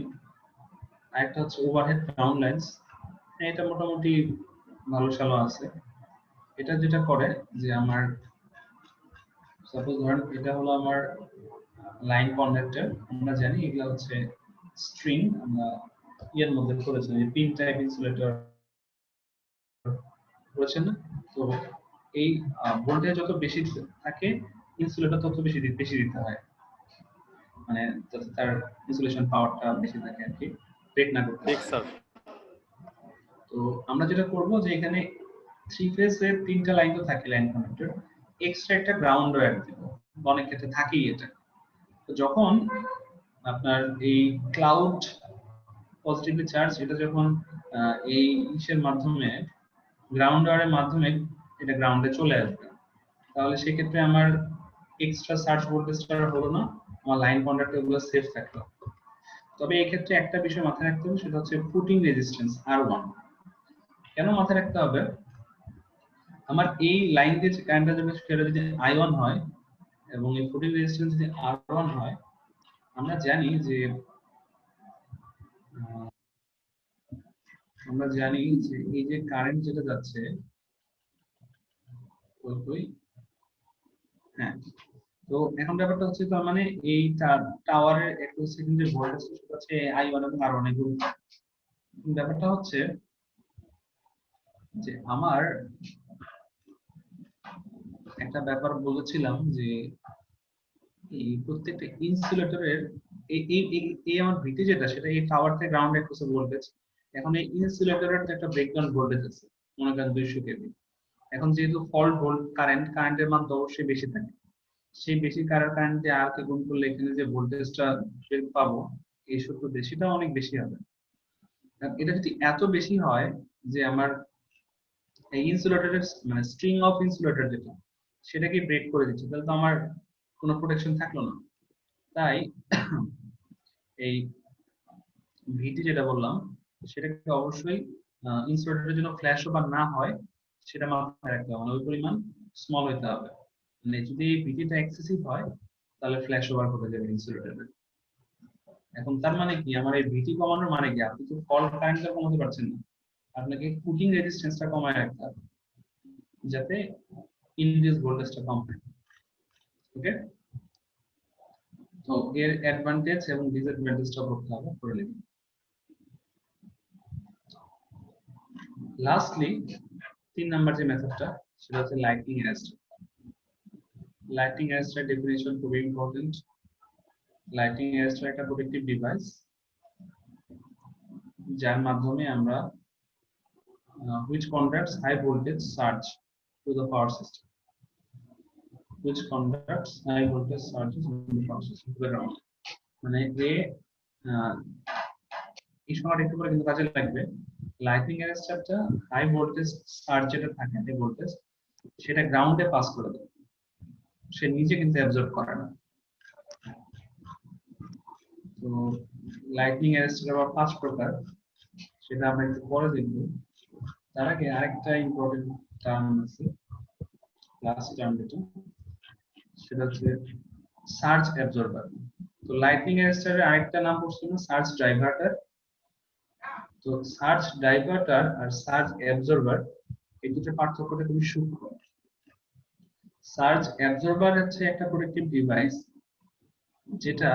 আরেকটা হচ্ছে ওভারহেড গ্রাউন্ড লাইনস, এটা মোটামুটি ভালো সালো আছে। এটা যেটা করে যে আমার সাপোজ ধরেন এটা হলো আমার লাইন কন্ডাক্টর, আমরা জানি এগুলা হচ্ছে স্ট্রিং, আমরা এর মধ্যে করেছি পিন টাইপ ইনসুলেটর করেছেন না, তো এই ভোল্টেজ যত বেশি থাকে ইনসুলেটর তত বেশি দিতে হয়, মানে যাতে তার ইনসুলেশন পাওয়ারটা বেশি থাকে আর কি, ব্রেক না করতে। ঠিক স্যার। তো আমরা যেটা করব যে এখানে থ্রি ফেজ এর তিনটা লাইন তো থাকে লাইন কন্ডাক্টর, এক্সট্রা একটা গ্রাউন্ড ওয়্যার দিব, অনেক ক্ষেত্রে থাকেই এটা। তো যখন আপনার এই ক্লাউড পজিটিভলি চার্জ, এটা যখন এই ইসের মাধ্যমে গ্রাউন্ড ওয়্যারের মাধ্যমে এটা গ্রাউন্ডে চলে আসবে, তাহলে সেই ক্ষেত্রে আমার এক্সট্রা সার্জ ভোল্টেজটা হলো না, আমার লাইন কন্ডাক্টর গুলো সেফ থাকলো। তবে এই ক্ষেত্রে একটা বিষয় মাথায় রাখতে হবে, সেটা হচ্ছে ফুটিং রেজিস্ট্যান্স R1। কেন মাথায় রাখতে হবে? আমার এই লাইন দিয়ে যে কারেন্টটা যাবে সেটা যদি I1 হয় এবং এই ফুটিং রেজিস্ট্যান্স যদি R1 হয়, আমরা জানি যে এই যে কারেন্ট যেটা যাচ্ছে ওই, হ্যাঁ, তো এখন ব্যাপারটা হচ্ছে তার মানে এই টাওয়ারের একটা সেকেন্ডের ভোল্টেজ সেটা হচ্ছে I1 এবং R1 এর গুণ। ব্যাপারটা হচ্ছে যে আমার একটা ব্যাপার বলেছিলাম যে এই প্রত্যেকটা ইনসুলেটরের এই আমার ভিটি যেটা সেটা এই টাওয়ার থেকে গ্রাউন্ড অ্যাক্রস ভোল্টেজ। এখন এই ইনসুলেটরের একটা ব্রেকডাউন ভোল্টেজ আছে, মনে করেন 200 কেভি। এখন যেহেতু ফল্ট ভোল্ট কারেন্টের মান তো অবশ্যই বেশি থাকে, সেই বেশি কারেন্ট দিয়ে আর কে গুণ করলে এখানে যে ভোল্টেজটা পাবো এই সূত্র দিয়ে সেটা অনেক বেশি হবে। এটা যদি এত বেশি হয় যে আমার এই ইনসুলেটরের মানে স্ট্রিং অফ ইনসুলেটর যেটা সেটাকে ব্রেক করে দিচ্ছে, তাহলে তো আমার কোনো প্রোটেকশন থাকলো না। তাই এই ভিটি যেটা বললাম সেটাকে অবশ্যই ইনসুলেটরের জন্য ফ্ল্যাশ ওভার না হয় সেটা মাথায় রাখতে হবে, মানে ওই পরিমাণ স্মল হতে হবে। মানে যদি ভিটিটা এক্সেসিভ হয় তাহলে ফ্ল্যাশ ওভার হয়ে যাবে ইনসুলেটরের। এখন তার মানে কি, আমার এই ভিটি কমানোর মানে কি, আপনি তো ফল্ট কারেন্টটা কমাতে পারছেন না, আপনাকে কুলিং রেজিস্ট্যান্সটা কমায় রাখতে হবে যাতে ইনডিউস ভোল্টেজটা কম হয়। ওকে, তো এর অ্যাডভান্টেজ এবং ডিসঅ্যাডভান্টেজটা করতে হবে, করে নেবেন। লাস্টলি 3 নাম্বার যে মেথডটা সেটা হচ্ছে lighting arrester. Lighting arrester definition খুবই ইম্পর্টেন্ট। লাইটিং অ্যারেস্টার একটা প্রোটেক্টিভ ডিভাইস যার মাধ্যমে আমরা which conducts high voltage surge to the power system, which conducts high voltage surges to the power system to the ground। মানে এই সময়টা একটু পরে কিন্তু কাজে লাগবে। লাইটিং অ্যারেস্টারটা হাই ভোল্টেজ সার্জ যেটা থাকে হাই ভোল্টেজ সেটা গ্রাউন্ডে পাস করে দেয়, সে নিজে কিন্তু অ্যাবজর্ব করে না। তো লাইটিং অ্যারেস্টার আবার 5 প্রকার, সেটা আমরা একটু পরে দেখব। তার আগে আরেকটা ইম্পর্টেন্ট টার্ম আছে, লাস্ট টার্ম যেটা সেটা হচ্ছে সার্জ অ্যাবজর্বার। তো লাইটিং অ্যারেস্টারের আরেকটা নাম পড়ছে না সার্জ ডাইভার্টার। তো সার্জ ডাইভার্টার আর সার্জ অ্যাবজর্বার এই দুটো পার্থক্যটা খুবই সূক্ষ্ম। সার্জ অ্যাবজর্বার হচ্ছে একটা প্রোটেক্টিভ ডিভাইস যেটা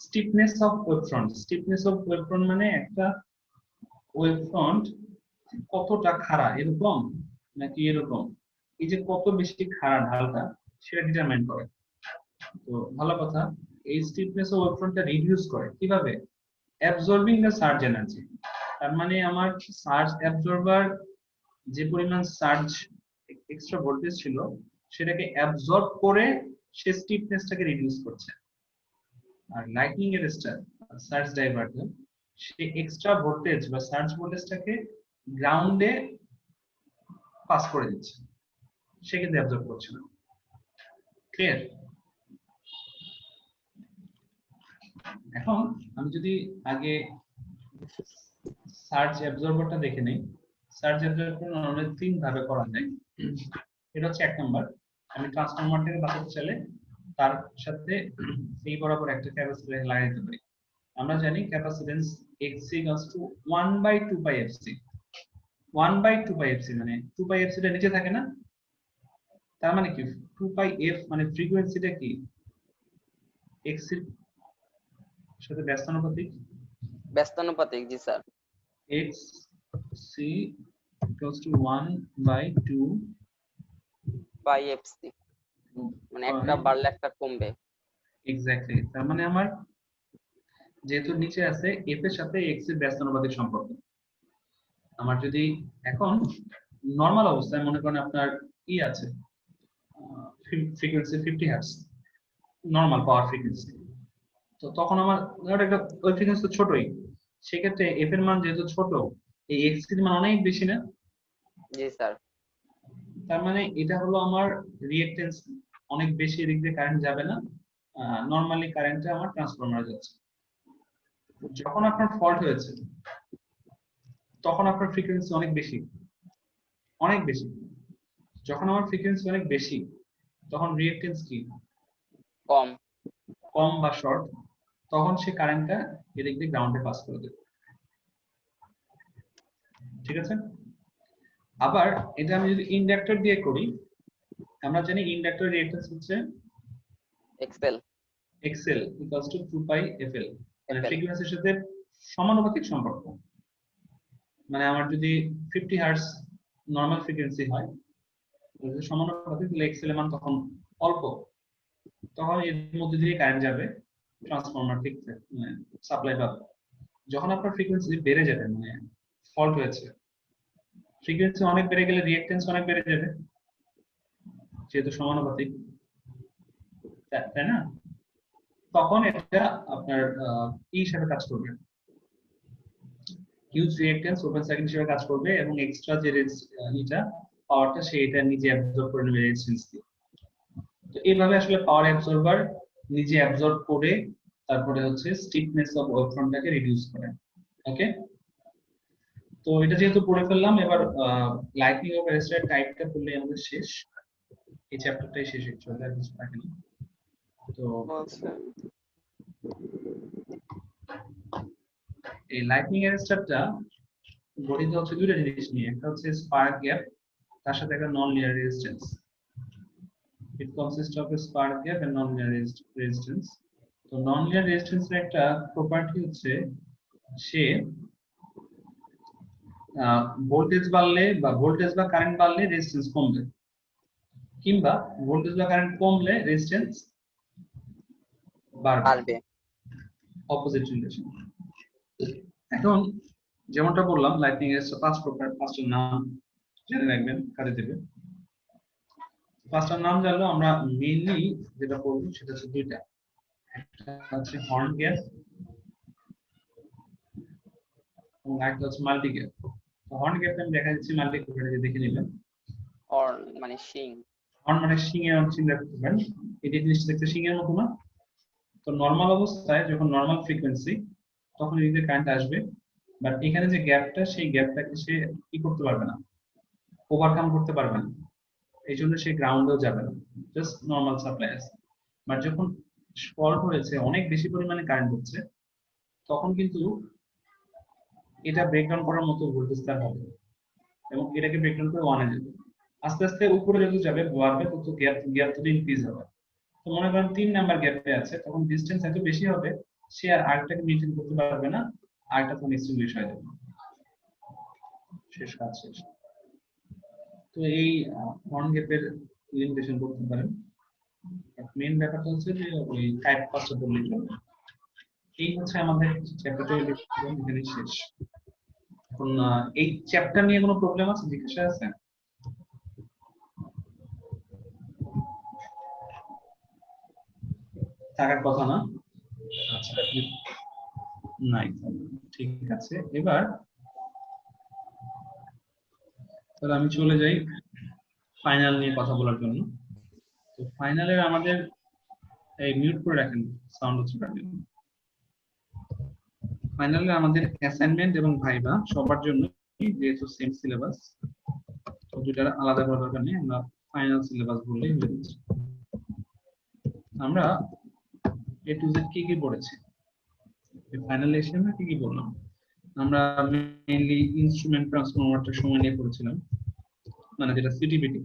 stiffness of wavefront, stiffness of wavefront মানে একটা ওয়েভফ্রন্ট কতটা খাড়া, এরকম নাকি এরকম, এই যে কত বেশি খাড়া ঢালটা সেটা ডিটারমাইন করে। তো ভালো কথা, এই স্টিফনেস অফ ওয়েভফ্রন্টটা রিডিউস করে কিভাবে, অ্যাবজর্বিং দ্য সার্জ এনার্জি। তার মানে আমার সার্জ অ্যাবজর্বার যে পরিমাণ সার্জ এক্সট্রা ভোল্টেজ ছিল সেটাকে অ্যাবজর্ব করে সে স্টিফনেসটাকে রিডিউস করছে। আর লাইটিং অ্যারেস্টার সার্জ ডাইভার্টার সে এক্সট্রা ভোল্টেজ বা সার্জ ভোল্টেজটাকে গ্রাউন্ডে পাস করে দিচ্ছে, সে কিন্তু অ্যাবজর্ব করছে না। ক্লিয়ার? এখন আমি যদি আগে সার্জ অ্যাবজর্বারটা দেখে নেই, সার্জ অ্যাবজর্বার অনেক 3 ভাবে করা যায়। এটা হচ্ছে 1 নাম্বার, আমি ট্রান্সফরমারটাকে বাঁচাতে চাইলে তার সাথে এই বরাবর একটা ক্যাপাসিটর লাগিয়ে দিতে পারি। আমরা জানি ক্যাপাসিটেন্স XC = 1/2 পাই FC। 1/2 পাই FC মানে 2 পাই FC টা নিচে থাকে না, তার মানে কি 2 পাই F মানে ফ্রিকোয়েন্সিটা কি XC এর সাথে ব্যস্তানুপাতিক। ব্যস্তানুপাতিক, জি স্যার। XC = 1/2 পাই এফসি, মানে একটা বাড়লে একটা কমবে। এক্স্যাক্টলি, তার মানে আমার যেহেতু নিচে আছে F এর সাথে X এর ব্যস্তানুপাতিক সম্পর্ক। আমার যদি এখন নরমাল অবস্থায় মনে করেন আপনার ই আছে ফ্রিকোয়েন্সি 50 হার্টজ নরমাল পাওয়ার ফ্রিকোয়েন্সি, তো তখন আমার একটা ওই ফ্রিকোয়েন্সি তো ছোটই, সেক্ষেত্রে F এর মান যেহেতু ছোট এই X এর মান অনেক বেশি না। জি স্যার। তার মানে এটা হলো আমার রিঅ্যাকট্যান্স অনেক বেশি, এদিক দিয়ে কারেন্ট যাবে না, নরমালি কারেন্টে আমার ট্রান্সফরমারে যাচ্ছে। যখন আপনার ফল্ট হয়েছে তখন আপনার ফ্রিকোয়েন্সি অনেক বেশি, অনেক বেশি। যখন আমার ফ্রিকোয়েন্সি অনেক বেশি তখন রিঅ্যাকট্যান্স কি কম, কম বা শর্ট, তখন সে কারেন্টটা এদিক দিয়ে গ্রাউন্ডে পাস করে দেবে। ঠিক আছে? আবার এটা আমি যদি ইন্ডাক্টর দিয়ে করি, আমরা জানি ইন্ডাক্টর রিঅ্যাকট্যান্স হচ্ছে XL = 2 পাই FL, মানে ফ্রিকোয়েন্সির সাথে সমানুপাতিক সম্পর্ক। মানে আমার যদি 50 হার্টজ নরমাল ফ্রিকোয়েন্সি হয় যদি সমানুপাতিক তাহলে এক্সেল এর মান তখন অল্প, তখন এর মধ্যে দিয়ে কারেন্ট যাবে, ট্রান্সফরমার ঠিক সাপ্লাই পাবে। যখন আপনার ফ্রিকোয়েন্সি বেড়ে যাবে, মানে ফল্ট হয়েছে, ফ্রিকোয়েন্সি অনেক বেড়ে গেলে রিঅ্যাকট্যান্স অনেক বেড়ে যাবে, যেহেতু সমানুপাতিক, তাই না? তখন এটা আপনার কি হিসেবে কাজ করবে, হিউজ রিঅ্যাকট্যান্স ওপেন সার্কিট হিসেবে কাজ করবে, এবং এক্সট্রা যে এটা পাওয়ারটা সেটা নিজে অ্যাবজর্ব করে নেবে রেজিস্ট্যান্স দিয়ে। তো এইভাবে আসলে পাওয়ার অ্যাবজর্বার নিজে অ্যাবজর্ব করে তারপরে হচ্ছে স্টিফনেস অফ ওয়েভফ্রন্টটাকে রিডিউস করে। ওকে, তো এটা যেহেতু পড়ে ফেললাম, এবার লাইটনিং অফ অ্যারেস্টার টাইপটা পড়লে আমাদের শেষ, এই চ্যাপ্টারটাই শেষ অ্যাকচুয়ালি, আর কিছু থাকে না। তো বলছেন এই লাইটনিং অ্যারেস্টারটা গঠিত হচ্ছে দুইটা জিনিস নিয়ে, একটা হচ্ছে স্পার্ক গ্যাপ, তার সাথে একটা non linear resistance. It consist of a spark gap and non linear resistance. তো নন লিনিয়ার রেজিস্ট্যান্সের একটা প্রপার্টি হচ্ছে সে ভোল্টেজ বাড়লে বা ভোল্টেজ বা কারেন্ট বাড়লে রেজিস্ট্যান্স কমবে, কিংবা ভোল্টেজ বা কারেন্ট কমলে রেজিস্ট্যান্স বাড়বে, পারবে। Opposite relation. এখন যেমনটা বললাম, লাইটনিং এর 5 প্রকার, 5টা নাম জেনে রাখবেন, কাজে দেবে। 5টা নাম জানলেও আমরা মেইনলি যেটা বলবো সেটা হচ্ছে দুইটা, একটা হচ্ছে হর্ন গ্যাপ এবং আরেকটা হচ্ছে মাল্টি গ্যাপ। হর্ন গ্যাপ আমি দেখা যাচ্ছে মাল্টি গ্যাপে দেখে নিলাম। হর্ন মানে শিং। হর্ন মানে শিং এর চিন্তা করতে পারেন, এই জিনিসটা দেখতে শিং এর মতো না? তো নরমাল অবস্থায় যখন নরমাল ফ্রিকোয়েন্সি, তখন এই যে কারেন্ট আসবে, বাট এখানে যে গ্যাপটা, সেই গ্যাপটাকে সে কি করতে পারবে না, ওভারকাম করতে পারবে না, এই জন্য সে গ্রাউন্ডেও যাবে না, জাস্ট নরমাল সাপ্লাই আছে। বাট যখন ফল্ট হয়েছে, অনেক বেশি পরিমাণে কারেন্ট হচ্ছে, তখন কিন্তু এটা ব্রেকডাউন করার মতো ভোল্টেজ তার হবে, এবং এটাকে ব্রেকডাউন করে ওয়ানে যাবে, আস্তে আস্তে উপরে যত যাবে বাড়বে, তত গ্যাপ তত ইনক্রিজ হবে। তো মনে করেন 3 নাম্বার গ্যাপে আছে, তখন ডিসটেন্স এত বেশি হবে, সে আর আরেকটাকে মেইনটেইন করতে পারবে না, আরেকটা তখন এক্সটিংগুইশ হয়ে যাবে, শেষ কাজ শেষ। তো এই হর্ন গ্যাপের লিমিটেশন করতে পারেন। মেইন ব্যাপারটা হচ্ছে যে ওই টাইপ 5টা বললে চলে। এই হচ্ছে আমাদের চ্যাপ্টার 20 এখানে শেষ। এখন এই চ্যাপ্টার নিয়ে কোনো প্রবলেম আছে, জিজ্ঞাসা আছে? থাকার কথা না? আচ্ছা, নাই, ঠিক আছে। এবার তাহলে আমি চলে যাই ফাইনাল নিয়ে কথা বলার জন্য। তো ফাইনালের আমাদের এই মিউট করে রাখেন, সাউন্ড হচ্ছে কাটেন। ফাইনালে আমাদের অ্যাসাইনমেন্ট এবং ভাইভা সবার জন্য, যেহেতু সেম সিলেবাস, তো দুটার আলাদা করার দরকার নেই, আমরা ফাইনাল সিলেবাস বললেই হয়ে যাচ্ছে। আমরা এ টু জেড কি কি পড়েছি, ফাইনালে এসে আমরা কি কি বললাম? আমরা মেইনলি ইনস্ট্রুমেন্ট ট্রান্সফরমারটা সময় নিয়ে পড়েছিলাম, মানে যেটা সিটিবিটি,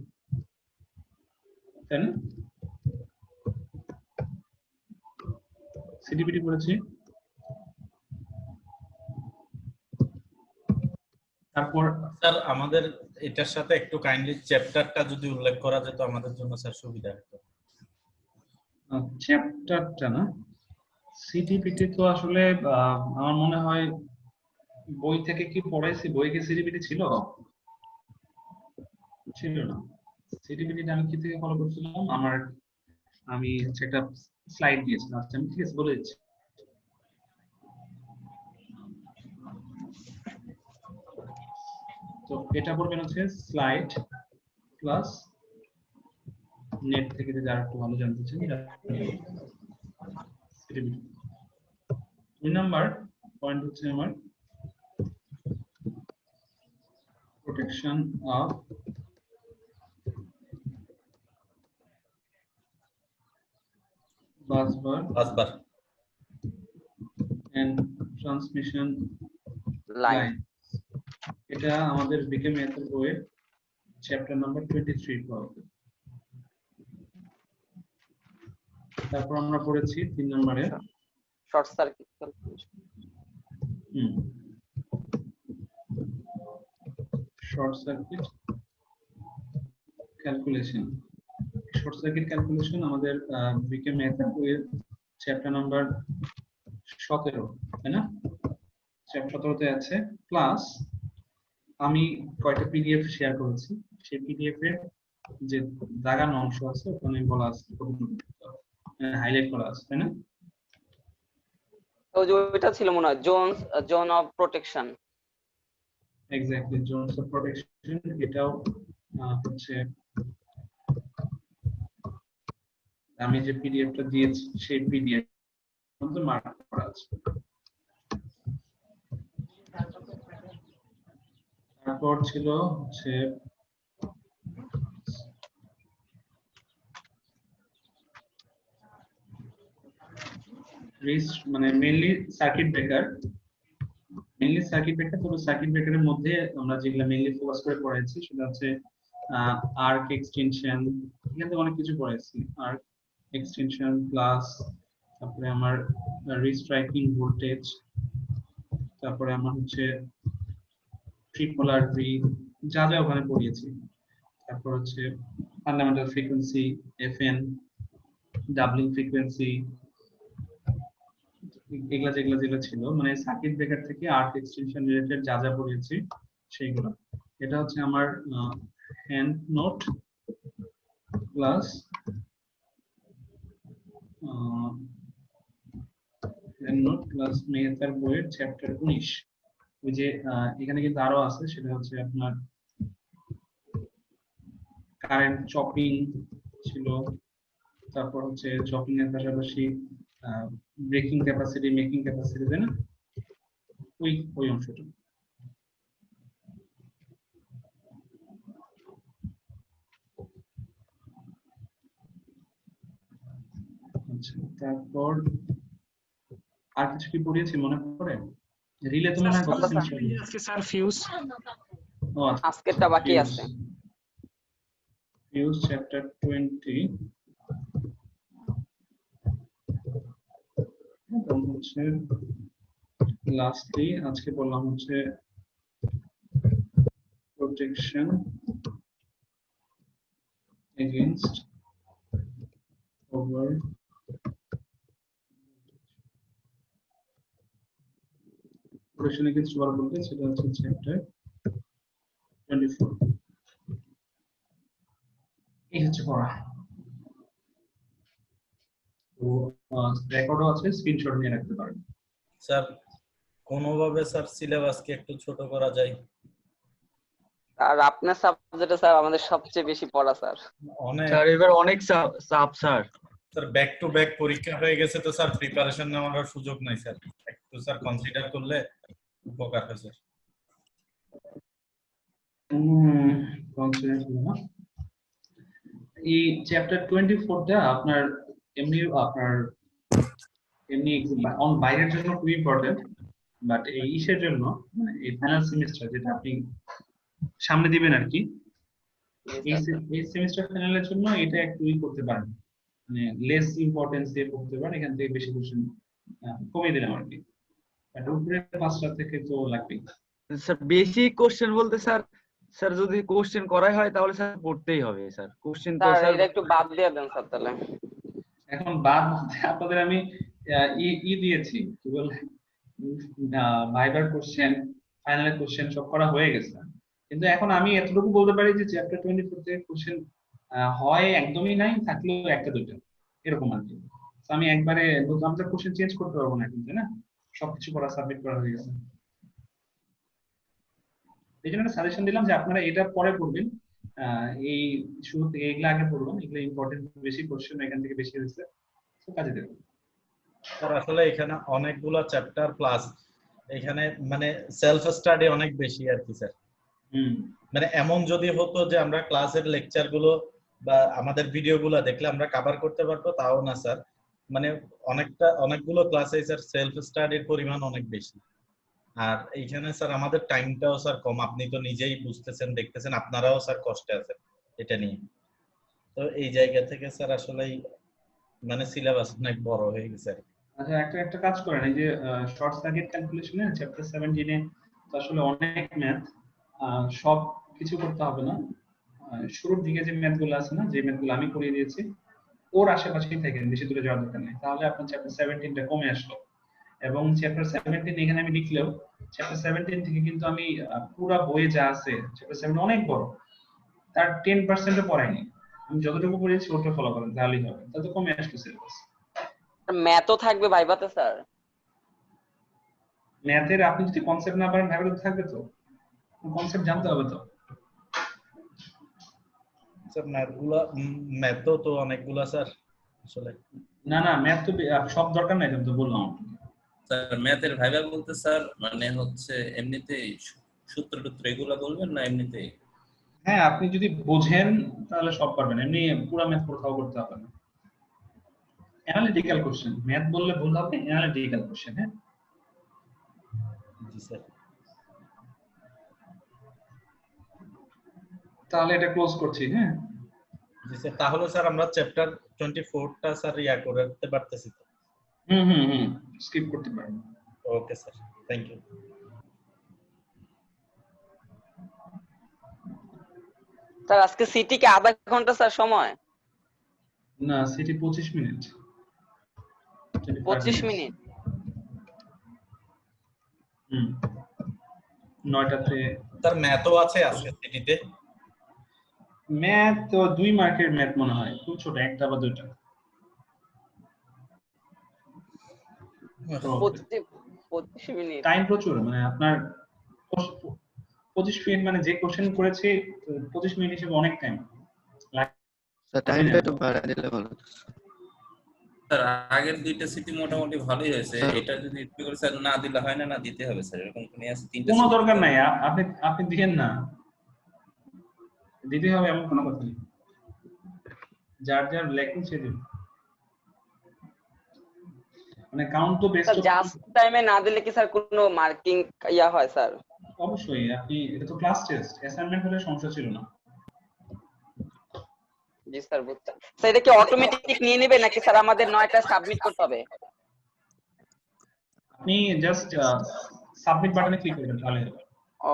তাই না? সিটিবিটি পড়েছি, তারপর স্যার আমাদের এটার সাথে একটু কাইন্ডলি চ্যাপ্টারটা যদি উল্লেখ করা যেত আমাদের জন্য স্যার সুবিধা হতো। চ্যাপ্টারটা না, সিটিপিটি তো আসলে আমার মনে হয় বই থেকে কি পড়াইছি, বই কি সিটিপিটি ছিল? ছিল না। সিটিপিটিটা আমি কি থেকে ফলো করছিলাম, আমি হচ্ছে একটা স্লাইড দিয়েছিলাম, আচ্ছা আমি ঠিক আছে বলে দিচ্ছি। তো এটা পড়বেন হচ্ছে স্লাইড প্লাস নেট থেকে, যদি আর একটু ভালো জানতে চান। সিটিপিটি 2 নাম্বার পয়েন্ট হচ্ছে আমার protection of busbar পাঁচবার and transmission লাইন। line। এটা আমাদের বিকে ম্যাথের বইয়ের চ্যাপ্টার নাম্বার 23 পড়বে। তারপর আমরা পড়েছি 3 নম্বরে short circuit calculation. Short circuit calculation, short circuit calculation আমাদের বিকে মেথড এর চ্যাপ্টার নাম্বার 17, তাই না? চ্যাপ্টার 17 তে আছে। প্লাস আমি কয়টা পিডিএফ শেয়ার করেছি, সেই পিডিএফ এর যে দাগানো অংশ আছে ওখানে বলা আছে হাইলাইট করা আছে, তাই না? তো যে ওইটা ছিল মনে হয় zone of protection. Exactly, Jones of protection. এটাও হচ্ছে আমি যে পিডিএফটা দিয়েছি সেই পিডিএফ মধ্যে মার্ক করা আছে। তারপর ছিল হচ্ছে মানে মেইনলি সার্কিট ব্রেকার, তবে সার্কিট ব্রেকারের মধ্যে আমরা যেগুলো মেইনলি ফোকাস করে পড়াইছি সেটা হচ্ছে আর্ক এক্সটেনশন, এখান থেকে অনেক কিছু পড়াইছি। আর্ক এক্সটেনশন প্লাস তারপরে আমার রিস্ট্রাইকিং ভোল্টেজ, তারপরে আমার হচ্ছে ট্রিপোলার ভি, যা যা ওখানে পড়িয়েছি। তারপর হচ্ছে fundamental frequency, FN, doubling frequency, এগুলা যেগুলো ছিল মানে সার্কিট ব্রেকার থেকে আর্ক এক্সটেনশন রিলেটেড যা যা পড়িয়েছি সেইগুলো। এটা হচ্ছে আমার হ্যান্ড নোট প্লাস মেহতার বইয়ের চ্যাপ্টার 19। ওই যে এখানে কিন্তু আরো আছে, সেটা হচ্ছে আপনার কারেন্ট চপিং ছিল, তারপর হচ্ছে চপিং এর পাশাপাশি ব্রেকিং ক্যাপাসিটি, মেকিং ক্যাপাসিটি, তাই না? ওই অংশটা। আচ্ছা, তারপর আর কিছু কি পড়িয়েছি মনে পড়ে? রিলে তো মনে হয় গত সেমিস্টারে। আজকে স্যার ফিউজ, ও আচ্ছা, আজকেরটা বাকি আছে। ফিউজ চ্যাপ্টার 20 এবং হচ্ছে লাস্টলি আজকে বললাম হচ্ছে protection against over protection against over voltage, সেটা হচ্ছে চ্যাপ্টার 24। এই হচ্ছে পড়া। তো রেকর্ডও আছে, স্ক্রিনশট নিয়ে রাখতে পারেন। স্যার কোনোভাবে স্যার সিলেবাসকে একটু ছোট করা যায়? আর আপনার সাবজেক্টে স্যার আমাদের সবচেয়ে বেশি পড়া স্যার। অনেক স্যার এবার অনেক চাপ sir. Sir back to back পরীক্ষা হয়ে গেছে তো স্যার প্রিপারেশন নেওয়ার সুযোগ নাই স্যার, একটু স্যার কনসিডার করলে উপকার হয় স্যার। এই চ্যাপ্টার 24টা আপনার এমনি বাইরের জন্য খুবই ইম্পর্টেন্ট, বাট এই ইসের জন্য মানে এই ফাইনাল সেমিস্টার যেটা আপনি সামনে দিবেন আর কি, এই সেমিস্টার ফাইনালের জন্য এটা একটু করতে পারেন, মানে লেস ইম্পর্টেন্স দিয়ে পড়তে পারেন, এখান থেকে বেশি কোশ্চেন কমিয়ে দিলাম আর কি। বাট উপরে 5টা থেকে তো লাগবেই স্যার। বেসিক কোশ্চেন বলতে স্যার যদি কোশ্চেন করাই হয় তাহলে স্যার পড়তেই হবে স্যার। কোশ্চেন তো স্যার স্যার এটা একটু বাদ দিয়ে দেন স্যার তাহলে। এখন বাদ আপনাদের আমি দিয়েছি কি বলে ভাইবার কোশ্চেন, ফাইনাল কোশ্চেন সব করা হয়ে গেছে, কিন্তু এখন আমি এতটুকু বলতে পারি যে চ্যাপ্টার 24 থেকে কোশ্চেন হয় একদমই নাই, থাকলেও একটা দুটো এরকম আর কি। তো আমি একবারে আমাদের কোশ্চেন চেঞ্জ করতে পারবো না কিন্তু, না সবকিছু করা সাবমিট করা হয়ে গেছে। এই জন্য সাজেশন দিলাম যে আপনারা এটা পরে পড়বেন, এই শুরুতে এগুলো আগে পড়বেন, এগুলো ইম্পর্টেন্ট, বেশি কোশ্চেন এখান থেকে বেশি হয়েছে, তো কাজে দেবেন। স্যার আসলে এখানে অনেকগুলো চ্যাপ্টার প্লাস এখানে মানে সেলফ স্টাডি অনেক বেশি আর কি স্যার। মানে এমন যদি হতো যে আমরা ক্লাসের লেকচার গুলো বা আমাদের ভিডিওগুলো দেখলে আমরা কভার করতে পারবো, তাও না স্যার। মানে অনেকগুলো ক্লাসে স্যার সেলফ স্টাডির পরিমাণ অনেক বেশি, আর এইখানে স্যার আমাদের টাইমটাও স্যার কম। আপনি তো নিজেই বুঝতেছেন, দেখতেছেন, আপনারাও স্যার কষ্টে আছেন এটা নিয়ে। তো এই জায়গা থেকে স্যার আসলেই মানে সিলেবাস অনেক বড় হয়ে গেছে। আচ্ছা, একটা কাজ করেন, এই যে শর্ট সার্কিট ক্যালকুলেশনে চ্যাপ্টার 17 তো আসলে অনেক ম্যাথ, সব কিছু করতে হবে না, শুরুর দিকে যে ম্যাথগুলো আছে না, যে ম্যাথগুলো আমি করিয়ে দিয়েছি ওর আশেপাশেই থাকেন, বেশি দূরে যাওয়ার দরকার নেই। তাহলে আপনার চ্যাপ্টার 17টা কমে আসলো। এবং চ্যাপ্টার 17 এখানে আমি লিখলেও চ্যাপ্টার 17 থেকে কিন্তু আমি পুরো বইয়ে যা আছে, চ্যাপ্টার 7 অনেক বড়, তার 10% ও পড়াইনি। আমি যতটুকু পড়েছি ওটা ফলো করেন তাহলেই হবে, তাতে কমে আসলো সিলেবাস। ম্যাথও থাকবে ভাইভাতে স্যার? ম্যাথের আপনি যদি কনসেপ্ট না পারেন ভাইভাতে থাকবে তো, কনসেপ্ট জানতে হবে তো। স্যার ম্যাথ তো অনেকগুলা স্যার আসলে। না না, ম্যাথ তো সব দরকার নাই, তো বললাম স্যার ম্যাথের ভাইবা বলতে স্যার মানে হচ্ছে এমনিতেই সূত্র টুত্র এগুলো বলবেন না এমনিতেই? হ্যাঁ, আপনি যদি বোঝেন তাহলে সব পারবেন, এমনি পুরো ম্যাথ কোথাও করতে হবে না। অ্যানালিটিক্যাল কোশ্চেন, ম্যাথ বললে ভুল হবে, অ্যানালিটিক্যাল কোশ্চেন। হ্যাঁ জি স্যার। তাহলে এটা ক্লোজ করছি। হ্যাঁ জি স্যার, তাহলে স্যার আমরা চ্যাপ্টার 24টা স্যার করতে পারতেছি তো? স্কিপ করতে পারেন। Okay sir, thank you. Sir আজকে সিটি কে আধা ঘন্টা স্যার সময়? না, সিটি 25 মিনিট। 25 মিনিট? 9টাতে। স্যার ম্যাথও আছে আজকে সিটিতে? ম্যাথ তো 2 মার্কের ম্যাথ মনে হয়, খুব ছোট, একটা বা দুইটা। 25 মিনিট টাইম প্রচুর, মানে আপনার 25 মিনিট মানে যে কোশ্চেন করেছে 25 মিনিট হিসেবে অনেক টাইম। স্যার টাইমটা একটু বাড়ায় দিলে ভালো। স্যার আগের দুইটা সিটি মোটামুটি ভালোই হয়েছে, এটা যদি একটু করে স্যার না দিলে হয় না, না দিতে হবে স্যার, এরকম কোন আছে? তিনটা কোনো দরকার নাই, আপনি দিবেন না, দিতে হবে এমন কোনো কথা নেই, যার যার লেখেন সে দিন, মানে কাউন্ট তো বেস্ট। স্যার জাস্ট টাইমে না দিলে কি স্যার কোনো মার্কিং হয় স্যার? অবশ্যই, আপনি এটা তো ক্লাস টেস্ট, অ্যাসাইনমেন্ট হলে সমস্যা ছিল না। জি স্যার বুঝছি। স্যার এটা কি অটোমেটিক নিয়ে নেবে নাকি স্যার আমাদের 9টা সাবমিট করতে হবে? আপনি জাস্ট সাবমিট বাটনে ক্লিক করবেন তাহলে হবে। ও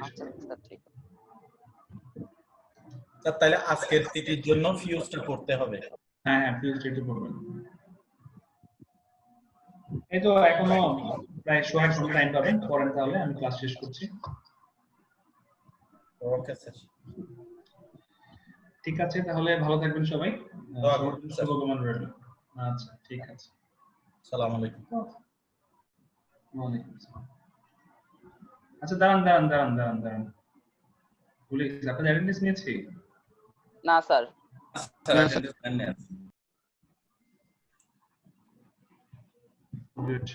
আচ্ছা স্যার, ঠিক আছে স্যার তাহলে আজকের সিটির জন্য ফিউজটা করতে হবে? হ্যাঁ, ফিউজ রেডি করবেন। এই তো এখনো প্রায় 100 ঘন্টা টাইম পাবেন, পড়েন তাহলে, আমি ক্লাস শেষ করছি। ওকে স্যার, ঠিক আছে, তাহলে ভালো থাকবেন সবাই, দোয়া করবেন স্যার। শুভকামনা রইল। আচ্ছা ঠিক আছে, আসসালামু আলাইকুম। ওয়ালাইকুম আসসালাম। আচ্ছা দাঁড়ান, ভুলে গেছি, আপনাদের অ্যাটেন্ডেন্স নিয়েছি? না স্যার। Sir Good.